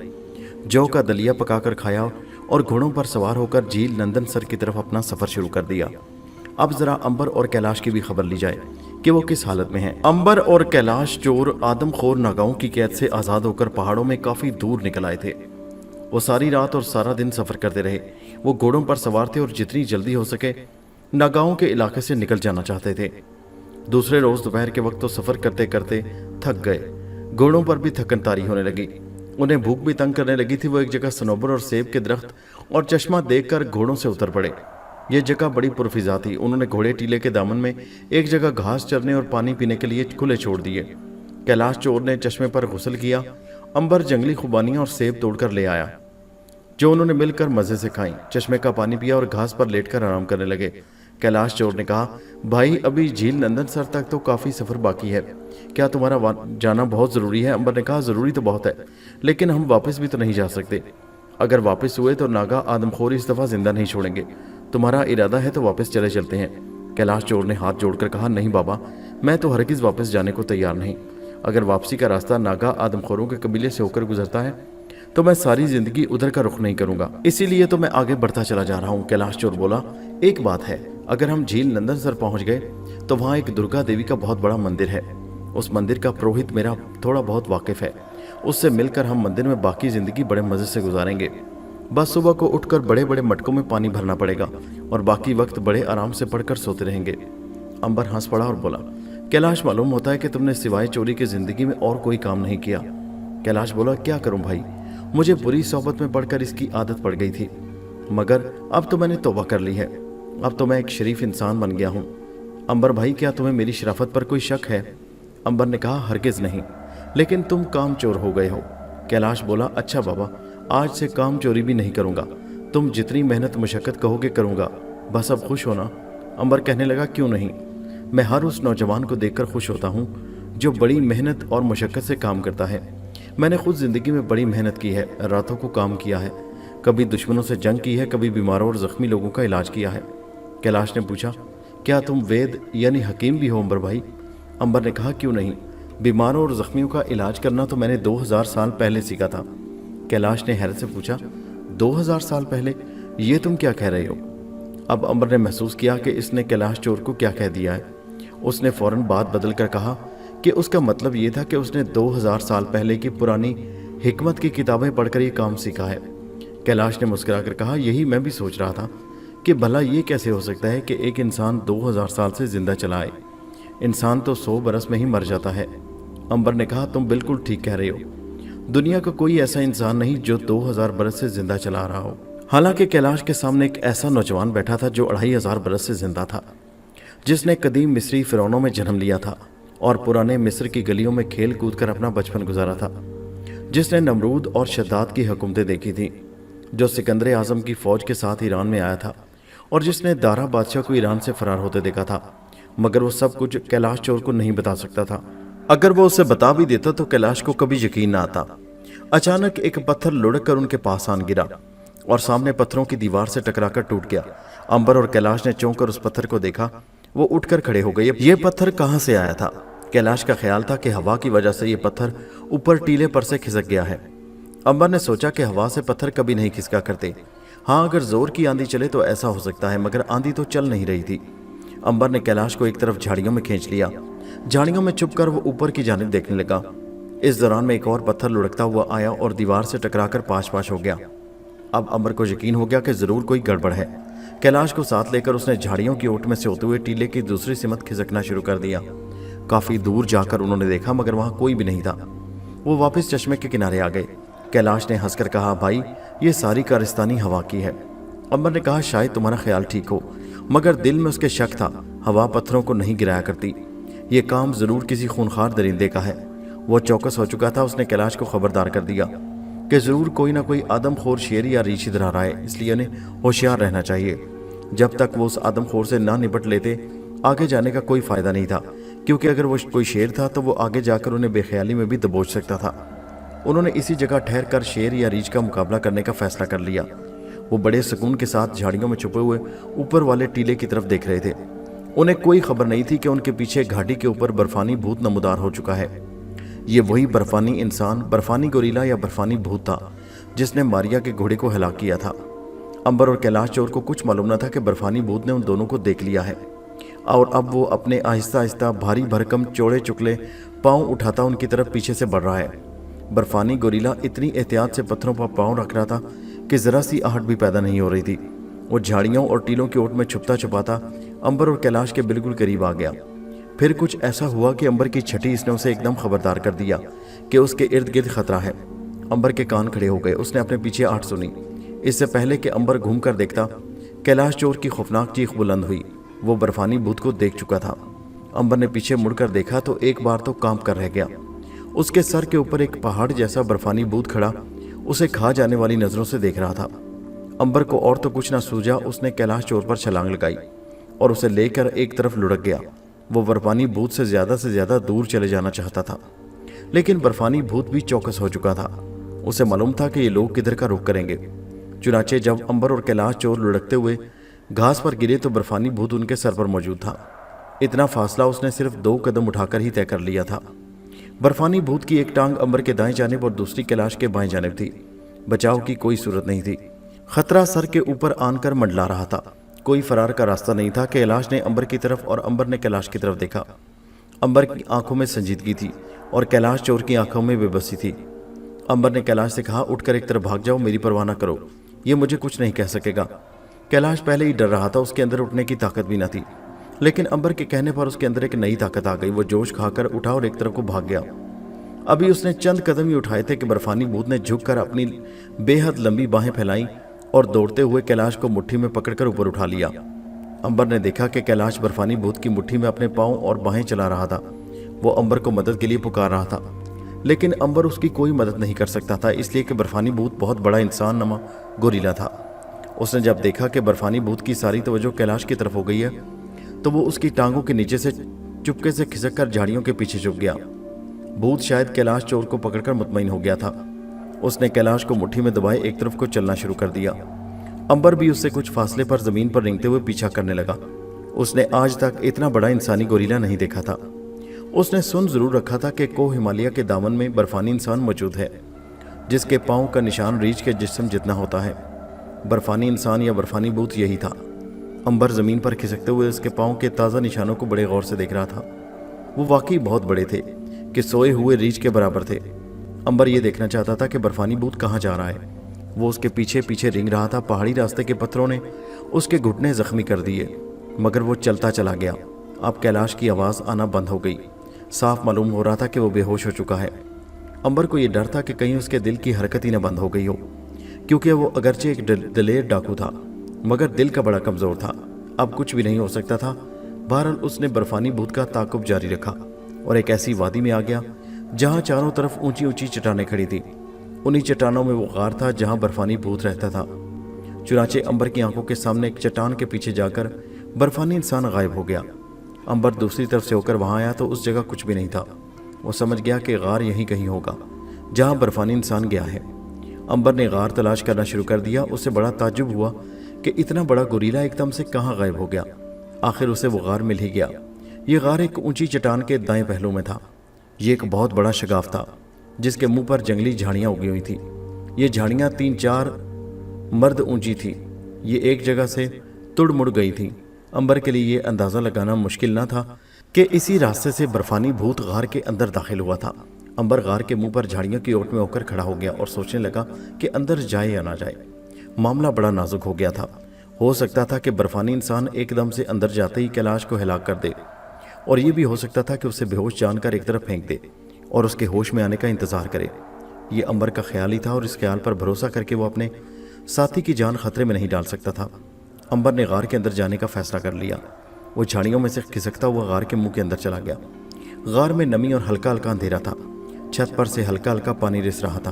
جو کا دلیا پکا کر کھایا اور گھوڑوں پر سوار ہو کر جھیل نندن سر کی طرف اپنا سفر شروع کر دیا۔ अब जरा अंबर और कैलाश की भी खबर ली जाए कि वो किस हालत में हैं। अंबर और कैलाश चोर आदमखोर नागाओं की कैद से आज़ाद होकर पहाड़ों में काफ़ी दूर निकल आए थे। वो सारी रात और सारा दिन सफ़र करते रहे। वो घोड़ों पर सवार थे और जितनी जल्दी हो सके नागाओं के इलाके से निकल जाना चाहते थे। दूसरे रोज़ दोपहर के वक्त तो सफ़र करते करते थक गए। घोड़ों पर भी थकन तारी होने लगी। उन्हें भूख भी तंग करने लगी थी। वो एक जगह सनोबर और सेब के दरख्त और चश्मा देखकर घोड़ों से उतर पड़े। ये जगह बड़ी पुरफिजा थी। उन्होंने घोड़े टीले के दामन में एक जगह घास चरने और पानी पीने के लिए खुले छोड़ दिए। कैलाश चोर ने चश्मे पर गुस्ल किया। अंबर जंगली खुबानियाँ और सेब तोड़कर ले आया जो उन्होंने मिलकर मज़े से खाई। चश्मे का पानी पिया और घास पर लेटकर आराम करने लगे। कैलाश चोर ने कहा, भाई अभी झील नंदनसर तक तो काफ़ी सफ़र बाकी है, क्या तुम्हारा जाना बहुत ज़रूरी है? अंबर ने कहा, ज़रूरी तो बहुत है, लेकिन हम वापस भी तो नहीं जा सकते। अगर वापस हुए तो नागा आदमखोर इस दफ़ा जिंदा नहीं छोड़ेंगे। तुम्हारा इरादा है तो वापस चले चलते हैं। कैलाश चोर ने हाथ जोड़कर कहा, नहीं बाबा, मैं तो हरगिज़ वापस जाने को तैयार नहीं। अगर वापसी का रास्ता नागा आदमखोरों के कबीले से होकर गुजरता है तो मैं सारी जिंदगी उधर का रुख नहीं करूंगा, इसीलिए तो मैं आगे बढ़ता चला जा रहा हूँ। कैलाश चोर बोला, एक बात है, अगर हम झील नंदनसर पहुंच गए तो वहाँ एक दुर्गा देवी का बहुत बड़ा मंदिर है। उस मंदिर का पुरोहित मेरा थोड़ा बहुत वाकिफ है। उससे मिलकर हम मंदिर में बाकी जिंदगी बड़े मजे से गुजारेंगे। बस सुबह को उठकर बड़े बड़े मटकों में पानी भरना पड़ेगा और बाकी वक्त बड़े आराम से पढ़कर सोते रहेंगे। अंबर हंस पड़ा और बोला, कैलाश, मालूम होता है कि तुमने सिवाय चोरी की जिंदगी में और कोई काम नहीं किया। कैलाश बोला, क्या करूं भाई, मुझे बुरी सोहबत में पड़कर इसकी आदत पड़ गई थी, मगर अब तो मैंने तौबा कर ली है। अब तो मैं एक शरीफ इंसान बन गया हूँ। अंबर भाई, क्या तुम्हें मेरी शराफत पर कोई शक है? अंबर ने कहा, हरगिज़ नहीं, लेकिन तुम काम चोर हो गए हो। कैलाश बोला, अच्छा बाबा, आज से काम चोरी भी नहीं करूँगा। तुम जितनी मेहनत मुशक्क़त कहोगे करूँगा, बस अब खुश होना। अंबर कहने लगा, क्यों नहीं, मैं हर उस नौजवान को देखकर खुश होता हूँ जो बड़ी मेहनत और मुशक्क़त से काम करता है। मैंने खुद ज़िंदगी में बड़ी मेहनत की है, रातों को काम किया है, कभी दुश्मनों से जंग की है, कभी बीमारों और ज़ख्मी लोगों का इलाज किया है। कैलाश ने पूछा, क्या तुम वेद यानी हकीम भी हो अंबर भाई? अंबर ने कहा, क्यों नहीं, बीमारों और ज़ख्मियों का इलाज करना तो मैंने 2000 साल पहले सीखा था। कैलाश ने हैरत से पूछा, 2000 साल पहले? ये तुम क्या कह रहे हो? अब अंबर ने महसूस किया कि इसने कैलाश चोर को क्या कह दिया है। उसने फौरन बात बदल कर कहा कि उसका मतलब ये था कि उसने 2000 साल पहले की पुरानी हिकमत की किताबें पढ़कर ये काम सीखा है। कैलाश ने मुस्कुराकर कहा, यही मैं भी सोच रहा था कि भला ये कैसे हो सकता है कि एक इंसान 2000 साल से जिंदा चला आए। इंसान तो 100 बरस में ही मर जाता है। अंबर ने कहा, तुम बिल्कुल ठीक कह रहे हो, दुनिया का कोई ऐसा इंसान नहीं जो 2000 बरस से जिंदा चला आ रहा हो। हालांकि कैलाश के सामने एक ऐसा नौजवान बैठा था जो 2500 बरस से जिंदा था, जिसने कदीम मिस्री फिरौनों में जन्म लिया था और पुराने मिस्र की गलियों में खेल कूद कर अपना बचपन गुजारा था, जिसने नमरूद और शद्दाद की हुकूमतें देखी थी, जो सिकंदर आज़म की फ़ौज के साथ ईरान में आया था और जिसने दारा बादशाह को ईरान से फरार होते देखा था, मगर वो सब कुछ कैलाश चोर को नहीं बता सकता था। अगर वो उसे बता भी देता तो कैलाश को कभी यकीन ना आता। अचानक एक पत्थर लुढ़क कर उनके पास आन गिरा और सामने पत्थरों की दीवार से टकराकर टूट गया। अंबर और कैलाश ने चौंक कर उस पत्थर को देखा। वो उठकर खड़े हो गए। ये पत्थर कहाँ से आया था? कैलाश का ख्याल था कि हवा की वजह से ये पत्थर ऊपर टीले पर से खिसक गया है। अंबर ने सोचा कि हवा से पत्थर कभी नहीं खिसका करते। हाँ, अगर जोर की आंधी चले तो ऐसा हो सकता है, मगर आंधी तो चल नहीं रही थी। अंबर ने कैलाश को एक तरफ झाड़ियों में खींच लिया। झाड़ियों में छुपकर वो ऊपर की जानिब देखने लगा। इस दौरान में एक और पत्थर लुढ़कता हुआ आया और दीवार से टकराकर पास पास हो गया। अब अंबर को यकीन हो गया कि जरूर कोई गड़बड़ है। कैलाश को साथ लेकर उसने झाड़ियों की ओट में से होते हुए टीले की दूसरी सिमत खिसकना शुरू कर दिया। काफी दूर जाकर उन्होंने देखा, मगर वहां कोई भी नहीं था। वो वापस चश्मे के किनारे आ गए। कैलाश ने हंसकर कहा, भाई ये सारी कारिस्तानी हवा की है। अंबर ने कहा, शायद तुम्हारा ख्याल ठीक हो, मगर दिल में उसके शक था। हवा पत्थरों को नहीं गिराया करती। ये काम जरूर किसी खूनखार दरिंदे का है। वो चौकस हो चुका था। उसने कैलाश को खबरदार कर दिया कि जरूर कोई ना कोई आदमखोर शेर या रीछ इधर आ रहा है, इसलिए उन्हें होशियार रहना चाहिए। जब तक वो उस आदमखोर से ना निपट लेते आगे जाने का कोई फायदा नहीं था, क्योंकि अगर वो कोई शेर था तो वो आगे जाकर उन्हें बेख्याली में भी दबोच सकता था। उन्होंने इसी जगह ठहर कर शेर या रीछ का मुकाबला करने का फैसला कर लिया। वो बड़े सुकून के साथ झाड़ियों में छुपे हुए ऊपर वाले टीले की तरफ देख रहे थे। उन्हें कोई खबर नहीं थी कि उनके पीछे घाटी के ऊपर बर्फानी भूत नमूदार हो चुका है। ये वही बर्फानी इंसान, बर्फानी गोरीला या बर्फानी भूत था जिसने मारिया के घोड़े को हलाक किया था। अंबर और कैलाश चोर को कुछ मालूम न था कि बर्फानी भूत ने उन दोनों को देख लिया है और अब वो अपने आहिस्ता आहिस्ता भारी भरकम चौड़े चुकले पाँव उठाता उनकी तरफ पीछे से बढ़ रहा है। बर्फानी गोरीला इतनी एहतियात से पत्थरों पर पाँव रख रहा था कि जरा सी आहट भी पैदा नहीं हो रही थी। वो झाड़ियों और टीलों की ओट में छुपता छुपाता अंबर और कैलाश के बिल्कुल करीब आ गया। फिर कुछ ऐसा हुआ कि अंबर की छठी इसने उसे एकदम खबरदार कर दिया कि उसके इर्द गिर्द खतरा है। अंबर के कान खड़े हो गए। उसने अपने पीछे आहट सुनी। इससे पहले कि अंबर घूम कर देखता, कैलाश चोर की खौफनाक चीख बुलंद हुई। वो बर्फानी भूत को देख चुका था। अंबर ने पीछे मुड़कर देखा तो एक बार तो कांप कर रह गया। उसके सर के ऊपर एक पहाड़ जैसा बर्फानी भूत खड़ा उसे खा जाने वाली नजरों से देख रहा था। अंबर को और तो कुछ ना सूझा। उसने कैलाश चोर पर छलांग लगाई और उसे लेकर एक तरफ लुढ़क गया। वो बर्फानी भूत से ज्यादा दूर चले जाना चाहता था, लेकिन बर्फानी भूत भी चौकस हो चुका था। उसे मालूम था कि ये लोग किधर का रुख करेंगे। चुनाचे जब अंबर और कैलाश चोर लुढ़कते हुए घास पर गिरे तो बर्फानी भूत उनके सर पर मौजूद था। इतना फासला उसने सिर्फ 2 कदम उठाकर ही तय कर लिया था। बर्फानी भूत की एक टांग अंबर के दाएं जानिब और दूसरी कैलाश के बाएं जानिब थी। बचाव की कोई सूरत नहीं थी। खतरा सर के ऊपर आनकर मंडला रहा था। कोई फरार का रास्ता नहीं था। कैलाश ने अंबर की तरफ और अंबर ने कैलाश की तरफ देखा। अंबर की आंखों में संजीदगी थी और कैलाश चोर की आंखों में बेबसी थी। अंबर ने कैलाश से कहा, उठकर एक तरफ भाग जाओ, मेरी परवाह न करो, ये मुझे कुछ नहीं कह सकेगा। कैलाश पहले ही डर रहा था। उसके अंदर उठने की ताकत भी न थी, लेकिन अंबर के कहने पर उसके अंदर एक नई ताकत आ गई। वो जोश खाकर उठा और एक तरफ को भाग गया। अभी उसने चंद कदम ही उठाए थे कि बर्फानी भूत ने झुककर अपनी बेहद लंबी बाहें फैलाई और दौड़ते हुए कैलाश को मुट्ठी में पकड़कर ऊपर उठा लिया। अंबर ने देखा कि कैलाश बर्फानी भूत की मुट्ठी में अपने पांव और बाहें चला रहा था। वो अंबर को मदद के लिए पुकार रहा था, लेकिन अंबर उसकी कोई मदद नहीं कर सकता था, इसलिए कि बर्फानी भूत बहुत बड़ा इंसान नमा गोरीला था। उसने जब देखा कि बर्फानी भूत की सारी तवज्जो कैलाश की तरफ हो गई है तो वो उसकी टांगों के नीचे से चुपके से खिसक कर झाड़ियों के पीछे छुप गया। भूत शायद कैलाश चोर को पकड़कर मुतमईन हो गया था। उसने कैलाश को मुट्ठी में दबाए एक तरफ को चलना शुरू कर दिया। अंबर भी उससे कुछ फासले पर जमीन पर रेंगते हुए पीछा करने लगा। उसने आज तक इतना बड़ा इंसानी गोरीला नहीं देखा था। उसने सुन जरूर रखा था कि कोह हिमालय के दामन में बर्फानी इंसान मौजूद है जिसके पाँव का निशान रीछ के जिस्म जितना होता है। बर्फानी इंसान या बर्फानी भूत यही था। अंबर जमीन पर खिसकते हुए उसके पाँव के ताज़ा निशानों को बड़े गौर से देख रहा था। वो वाकई बहुत बड़े थे कि सोए हुए रीछ के बराबर थे। अंबर ये देखना चाहता था कि बर्फानी भूत कहाँ जा रहा है। वो उसके पीछे पीछे रेंग रहा था। पहाड़ी रास्ते के पत्थरों ने उसके घुटने जख्मी कर दिए, मगर वो चलता चला गया। अब कैलाश की आवाज़ आना बंद हो गई। साफ मालूम हो रहा था कि वो बेहोश हो चुका है। अंबर को ये डर था कि कहीं उसके दिल की हरकत ही न बंद हो गई हो, क्योंकि वो अगरचे एक दिलेर डाकू था, मगर दिल का बड़ा कमज़ोर था। अब कुछ भी नहीं हो सकता था। बहरहाल उसने बर्फानी भूत का ताक़ुब जारी रखा और एक ऐसी वादी में आ गया जहाँ चारों तरफ ऊंची ऊंची चट्टानें खड़ी थी। उन्हीं चट्टानों में वो गार था जहाँ बर्फानी भूत रहता था। चुनाचे अंबर की आंखों के सामने एक चट्टान के पीछे जाकर बर्फानी इंसान गायब हो गया। अंबर दूसरी तरफ से होकर वहाँ आया तो उस जगह कुछ भी नहीं था। वो समझ गया कि गार यहीं कहीं होगा जहाँ बर्फानी इंसान गया है। अंबर ने गार तलाश करना शुरू कर दिया। उसे बड़ा ताज्जुब हुआ कि इतना बड़ा गोरीला एकदम से कहाँ गायब हो गया। आखिर उसे वो गार मिल ही गया। ये गार एक ऊंची चट्टान के दाएं पहलू में था। ये एक बहुत बड़ा शगाफ था जिसके मुंह पर जंगली झाड़ियाँ उगी हुई थी। ये झाड़ियाँ 3-4 मर्द ऊंची थी। ये एक जगह से तुड़ मुड़ गई थी। अंबर के लिए ये अंदाज़ा लगाना मुश्किल न था कि इसी रास्ते से बर्फानी भूत गार के अंदर दाखिल हुआ था। अंबर गार के मुंह पर झाड़ियों की ओट में होकर खड़ा हो गया और सोचने लगा कि अंदर जाए या ना जाए। मामला बड़ा नाजुक हो गया था। हो सकता था कि बर्फानी इंसान एकदम से अंदर जाते ही कैलाश को हिलाक कर दे, और ये भी हो सकता था कि उसे बेहोश जानकर एक तरफ फेंक दे और उसके होश में आने का इंतज़ार करे। ये अंबर का ख्याल ही था और इस ख्याल पर भरोसा करके वो अपने साथी की जान खतरे में नहीं डाल सकता था। अंबर ने गार के अंदर जाने का फैसला कर लिया। वो झाड़ियों में से खिसकता हुआ गार के मुंह के अंदर चला गया। गार में नमी और हल्का हल्का अंधेरा था। छत पर से हल्का हल्का पानी रिस रहा था।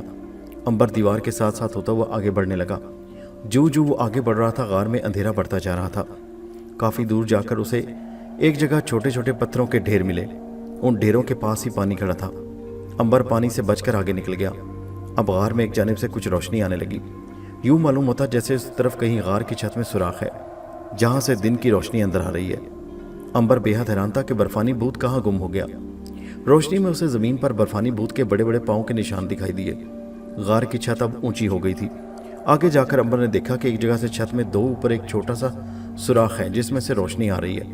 अंबर दीवार के साथ साथ होता हुआ आगे बढ़ने लगा। जो जो वो आगे बढ़ रहा था गार में अंधेरा बढ़ता जा रहा था। काफ़ी दूर जाकर उसे एक जगह छोटे छोटे पत्थरों के ढेर मिले। उन ढेरों के पास ही पानी खड़ा था। अंबर पानी से बचकर आगे निकल गया। अब गार में एक जानिब से कुछ रोशनी आने लगी। यूं मालूम होता जैसे इस तरफ कहीं गार की छत में सुराख है जहां से दिन की रोशनी अंदर आ रही है। अंबर बेहद हैरान था कि बर्फानी भूत कहाँ गुम हो गया। रोशनी में उसे जमीन पर बर्फानी भूत के बड़े बड़े पाँव के निशान दिखाई दिए। गार की छत अब ऊंची हो गई थी आगे जाकर अंबर ने देखा कि एक जगह से छत में 2 ऊपर एक छोटा सा सुराख है जिसमें से रोशनी आ रही है।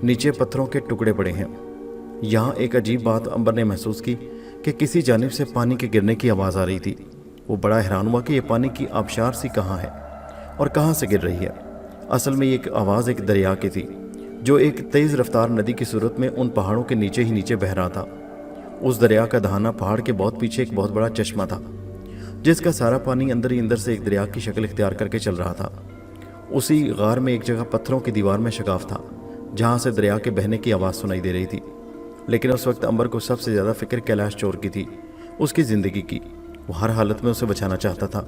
नीचे पत्थरों के टुकड़े पड़े हैं। यहाँ एक अजीब बात अंबर ने महसूस की कि किसी जानिब से पानी के गिरने की आवाज़ आ रही थी। वो बड़ा हैरान हुआ कि ये पानी की आबशार सी कहाँ है और कहाँ से गिर रही है। असल में ये आवाज़ एक दरिया की थी जो एक तेज़ रफ्तार नदी की सूरत में उन पहाड़ों के नीचे ही नीचे बह रहा था। उस दरिया का दहाना पहाड़ के बहुत पीछे एक बहुत बड़ा चश्मा था जिसका सारा पानी अंदर ही अंदर से एक दरिया की शक्ल इख्तियार करके चल रहा था। उसी गार में एक जगह पत्थरों की दीवार में शगाफ था जहाँ से दरिया के बहने की आवाज़ सुनाई दे रही थी। लेकिन उस वक्त अंबर को सबसे ज़्यादा फिक्र कैलाश चोर की थी, उसकी ज़िंदगी की। वो हर हालत में उसे बचाना चाहता था।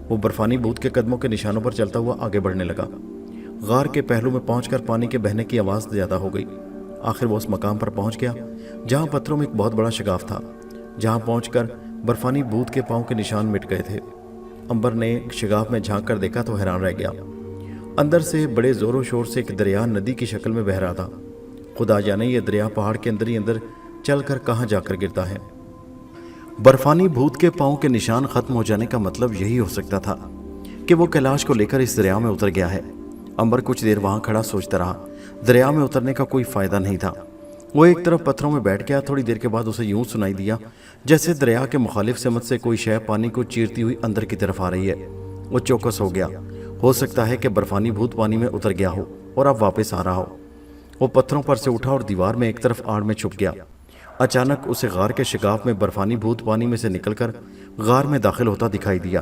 वो बर्फानी भूत के कदमों के निशानों पर चलता हुआ आगे बढ़ने लगा। गार के पहलू में पहुंचकर पानी के बहने की आवाज़ ज़्यादा हो गई। आखिर वो उस मकाम पर पहुंच गया जहां पत्थरों में एक बहुत बड़ा शगाफ था। जहां पहुंचकर बर्फानी भूत के पाँव के निशान मिट गए थे। अंबर ने शगाफ में झांक कर देखा तो हैरान रह गया। अंदर से बड़े ज़ोरों शोर से एक दरिया नदी की शक्ल में बह रहा था। खुदा जाने ये दरिया पहाड़ के अंदर ही अंदर चलकर कहाँ जाकर गिरता है। बर्फानी भूत के पाँव के निशान खत्म हो जाने का मतलब यही हो सकता था कि वो कैलाश को लेकर इस दरिया में उतर गया है। अंबर कुछ देर वहाँ खड़ा सोचता रहा। दरिया में उतरने का कोई फ़ायदा नहीं था। वो एक तरफ पत्थरों में बैठ गया। थोड़ी देर के बाद उसे यूं सुनाई दिया जैसे दरिया के मुखालिफ समत से कोई शय पानी को चीरती हुई अंदर की तरफ आ रही है। वो चौकस हो गया। हो सकता है कि बर्फानी भूत पानी में उतर गया हो और अब वापस आ रहा हो। वो पत्थरों पर से उठा और दीवार में एक तरफ आड़ में छुप गया। अचानक उसे गार के शिगाफ में बर्फानी भूत पानी में से निकलकर गार में दाखिल होता दिखाई दिया।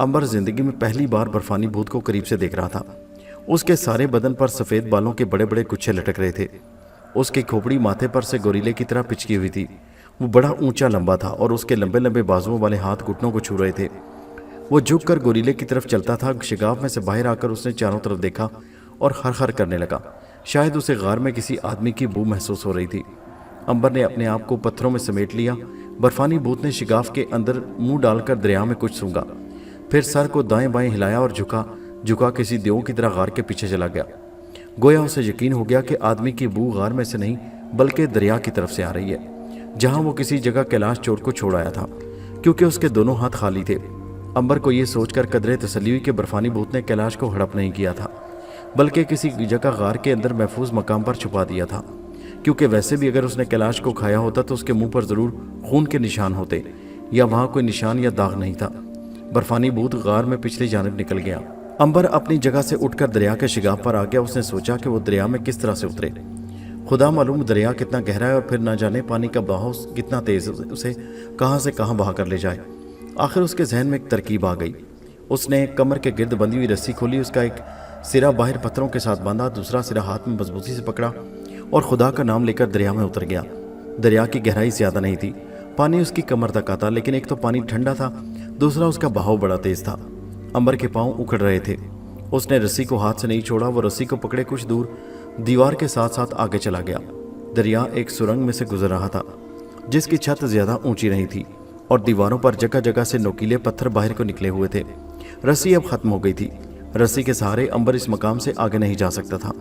अंबर जिंदगी में पहली बार बर्फानी भूत को करीब से देख रहा था। उसके सारे बदन पर सफ़ेद बालों के बड़े बड़े गुच्छे लटक रहे थे। उसकी खोपड़ी माथे पर से गोरीले की तरह पिचकी हुई थी। वो बड़ा ऊंचा लंबा था और उसके लंबे लंबे बाजुओं वाले हाथ घुटनों को छू रहे थे। वो झुक कर गोरीले की तरफ चलता था। शिगाफ में से बाहर आकर उसने चारों तरफ देखा और हर हर करने लगा। शायद उसे गार में किसी आदमी की बू महसूस हो रही थी। अंबर ने अपने आप को पत्थरों में समेट लिया। बर्फानी भूत ने शिगाफ के अंदर मुंह डालकर दरिया में कुछ सूंघा, फिर सर को दाएं बाएं हिलाया और झुका किसी देव की तरह गार के पीछे चला गया। गोया उसे यकीन हो गया कि आदमी की बू गार में से नहीं बल्कि दरिया की तरफ से आ रही है जहां वो किसी जगह कैलाश चोर को छोड़ आया था, क्योंकि उसके दोनों हाथ खाली थे। अंबर को यह सोचकर कदरे तसल्ली हुई कि बर्फानी भूत ने कैलाश को हड़प नहीं किया था बल्कि किसी जगह गार के अंदर महफूज मकाम पर छुपा दिया था, क्योंकि वैसे भी अगर उसने कैलाश को खाया होता तो उसके मुंह पर ज़रूर खून के निशान होते या वहाँ कोई निशान या दाग नहीं था। बर्फानी भूत गार में पिछली जानिब निकल गया। अंबर अपनी जगह से उठकर दरिया के शिगाफ पर आ गया। उसने सोचा कि वो दरिया में किस तरह से उतरे। खुदा मालूम दरिया कितना गहरा है और फिर ना जाने पानी का बहाव कितना तेज़ उसे कहाँ से कहाँ बहा कर ले जाए। आखिर उसके जहन में एक तरकीब आ गई। उसने कमर के गिर्द बंधी हुई रस्सी खोली, उसका एक सिरा बाहर पत्थरों के साथ बांधा, दूसरा सिरा हाथ में मजबूती से पकड़ा और खुदा का नाम लेकर दरिया में उतर गया। दरिया की गहराई ज़्यादा नहीं थी, पानी उसकी कमर तक आता, लेकिन एक तो पानी ठंडा था, दूसरा उसका बहाव बड़ा तेज़ था। अंबर के पाँव उखड़ रहे थे। उसने रस्सी को हाथ से नहीं छोड़ा। वो रस्सी को पकड़े कुछ दूर दीवार के साथ साथ आगे चला गया। दरिया एक सुरंग में से गुजर रहा था जिसकी छत ज़्यादा ऊंची नहीं थी और दीवारों पर जगह जगह से नोकीले पत्थर बाहर को निकले हुए थे। रस्सी अब खत्म हो गई थी। रस्सी के सहारे अंबर इस मकाम से आगे नहीं जा सकता था,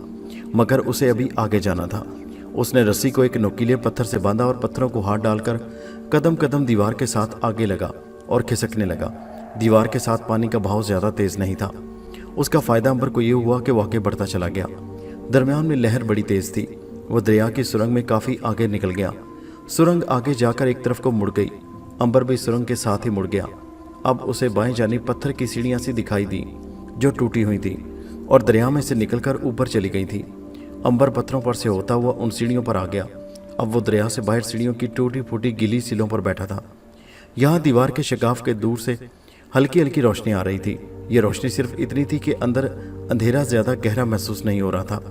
मगर उसे अभी आगे जाना था। उसने रस्सी को एक नोकीले पत्थर से बांधा और पत्थरों को हाथ डालकर कदम कदम दीवार के साथ आगे लगा और खिसकने लगा। दीवार के साथ पानी का बहाव ज़्यादा तेज़ नहीं था। उसका फ़ायदा अंबर को ये हुआ कि वो आगे बढ़ता चला गया। दरमियान में लहर बड़ी तेज़ थी। वो दरिया की सुरंग में काफ़ी आगे निकल गया। सुरंग आगे जाकर एक तरफ को मुड़ गई। अंबर भी सुरंग के साथ ही मुड़ गया। अब उसे बाएं जानिब पत्थर की सीढ़ियाँ सी दिखाई दी जो टूटी हुई थी और दरिया में से निकलकर ऊपर चली गई थी। अंबर पत्थरों पर से होता हुआ उन सीढ़ियों पर आ गया। अब वो दरिया से बाहर सीढ़ियों की टूटी फूटी गीली सिलों पर बैठा था। यहाँ दीवार के शिगाफ के दूर से हल्की हल्की रोशनी आ रही थी। ये रोशनी सिर्फ इतनी थी कि अंदर अंधेरा ज़्यादा गहरा महसूस नहीं हो रहा था।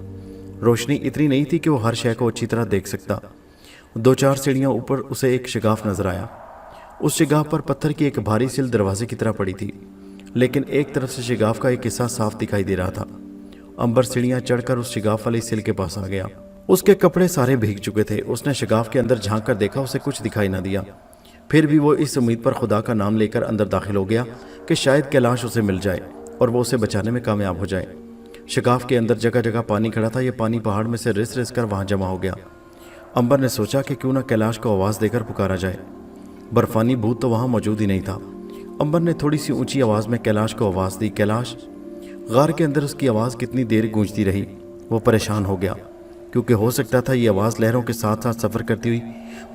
रोशनी इतनी नहीं थी कि वो हर शय को अच्छी तरह देख सकता। 2-4 सीढ़ियाँ ऊपर उसे एक शिगाफ नजर आया। उस शिगाफ पर पत्थर की एक भारी सिल दरवाजे की तरह पड़ी थी, लेकिन एक तरफ से शिगाफ का एक हिस्सा साफ दिखाई दे रहा था। अंबर सीढ़ियाँ चढ़कर उस शिगाफ वाली सिल के पास आ गया। उसके कपड़े सारे भीग चुके थे। उसने शिगाफ के अंदर झांक कर देखा, उसे कुछ दिखाई न दिया। फिर भी वो इस उम्मीद पर खुदा का नाम लेकर अंदर दाखिल हो गया कि शायद कैलाश उसे मिल जाए और वो उसे बचाने में कामयाब हो जाए। शिगाफ के अंदर जगह जगह पानी खड़ा था। ये पानी पहाड़ में से रिस रिस कर वहाँ जमा हो गया। अंबर ने सोचा कि क्यों ना कैलाश को आवाज़ देकर पुकारा जाए। बर्फानी भूत तो वहाँ मौजूद ही नहीं था। अंबर ने थोड़ी सी ऊंची आवाज़ में कैलाश को आवाज़ दी। कैलाश। गार के अंदर उसकी आवाज़ कितनी देर गूंजती रही। वो परेशान हो गया, क्योंकि हो सकता था ये आवाज़ लहरों के साथ साथ सफ़र करती हुई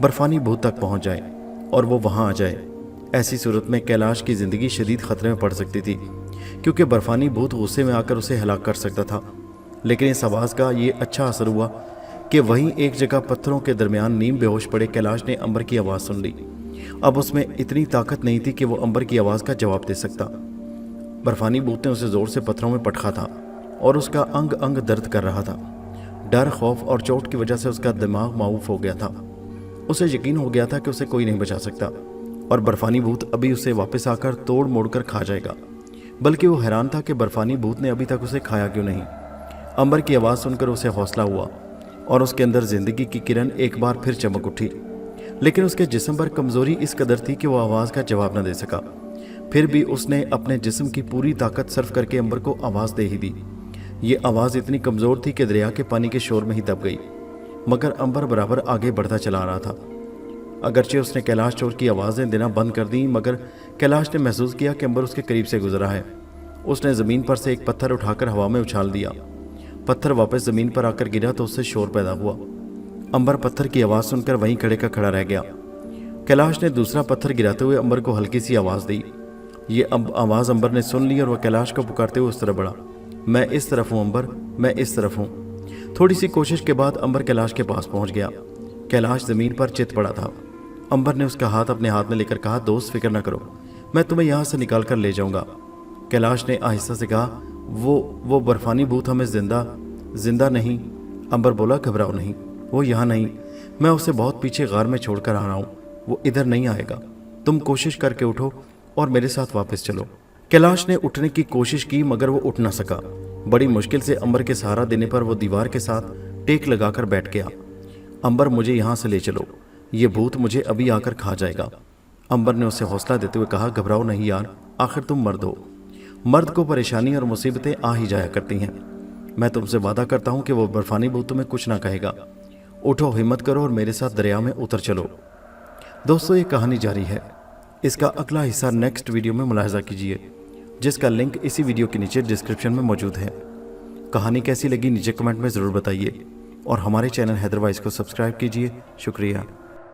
बर्फानी भूत तक पहुंच जाए और वो वहां आ जाए। ऐसी सूरत में कैलाश की ज़िंदगी शदीद ख़तरे में पड़ सकती थी, क्योंकि बर्फानी भूत गुस्से में आकर उसे हलाक कर सकता था। लेकिन इस आवाज़ का ये अच्छा असर हुआ कि वहीं एक जगह पत्थरों के दरमियान नीम बेहोश पड़े कैलाश ने अंबर की आवाज़ सुन ली। अब उसमें इतनी ताकत नहीं थी कि वो अंबर की आवाज़ का जवाब दे सकता। बर्फानी भूत ने उसे ज़ोर से पत्थरों में पटका था और उसका अंग अंग दर्द कर रहा था। डर, खौफ और चोट की वजह से उसका दिमाग माऊफ हो गया था। उसे यकीन हो गया था कि उसे कोई नहीं बचा सकता और बर्फानी भूत अभी उसे वापस आकर तोड़ मोड़ कर खा जाएगा। बल्कि वो हैरान था कि बर्फानी भूत ने अभी तक उसे खाया क्यों नहीं। अंबर की आवाज़ सुनकर उसे हौसला हुआ और उसके अंदर ज़िंदगी की किरण एक बार फिर चमक उठी। लेकिन उसके जिस्म पर कमज़ोरी इस कदर थी कि वो आवाज़ का जवाब न दे सका। फिर भी उसने अपने जिस्म की पूरी ताकत सर्फ करके अंबर को आवाज़ दे ही दी। ये आवाज़ इतनी कमज़ोर थी कि दरिया के पानी के शोर में ही दब गई, मगर अंबर बराबर आगे बढ़ता चला रहा था। अगरचे उसने कैलाश चोर की आवाज़ें देना बंद कर दी, मगर कैलाश ने महसूस किया कि अंबर उसके करीब से गुजरा है। उसने ज़मीन पर से एक पत्थर उठाकर हवा में उछाल दिया। पत्थर वापस ज़मीन पर आकर गिरा तो उससे शोर पैदा हुआ। अंबर पत्थर की आवाज़ सुनकर वहीं खड़े का खड़ा रह गया। कैलाश ने दूसरा पत्थर गिराते हुए अंबर को हल्की सी आवाज़ दी। ये आवाज़ अंबर ने सुन ली और वह कैलाश को पुकारते हुए उस तरफ बढ़ा। मैं इस तरफ हूँ अंबर, मैं इस तरफ हूँ। थोड़ी सी कोशिश के बाद अंबर कैलाश के पास पहुँच गया। कैलाश ज़मीन पर चित पड़ा था। अंबर ने उसका हाथ अपने हाथ में लेकर कहा, दोस्त फिक्र न करो, मैं तुम्हें यहाँ से निकाल कर ले जाऊँगा। कैलाश ने आहिस्ता से कहा, वो बर्फानी भूत हमें जिंदा नहीं। अंबर बोला, घबराओ नहीं, वो यहाँ नहीं, मैं उसे बहुत पीछे गार में छोड़कर आ रहा हूँ, वो इधर नहीं आएगा। तुम कोशिश करके उठो और मेरे साथ वापस चलो। कैलाश ने उठने की कोशिश की, मगर वो उठ ना सका। बड़ी मुश्किल से अंबर के सहारा देने पर वो दीवार के साथ टेक लगाकर बैठ गया। अंबर, मुझे यहाँ से ले चलो, ये भूत मुझे अभी आकर खा जाएगा। अंबर ने उसे हौसला देते हुए कहा, घबराओ नहीं यार, आखिर तुम मर्द हो। मर्द को परेशानी और मुसीबतें आ ही जाया करती हैं। मैं तुमसे वादा करता हूँ कि वो बर्फानी भूत तुम्हें कुछ ना कहेगा। उठो, हिम्मत करो और मेरे साथ दरिया में उतर चलो। दोस्तों, ये कहानी जारी है। इसका अगला हिस्सा नेक्स्ट वीडियो में मुलाहिजा कीजिए, जिसका लिंक इसी वीडियो के नीचे डिस्क्रिप्शन में मौजूद है। कहानी कैसी लगी नीचे कमेंट में ज़रूर बताइए और हमारे चैनल हैदर वाइज को सब्सक्राइब कीजिए। शुक्रिया।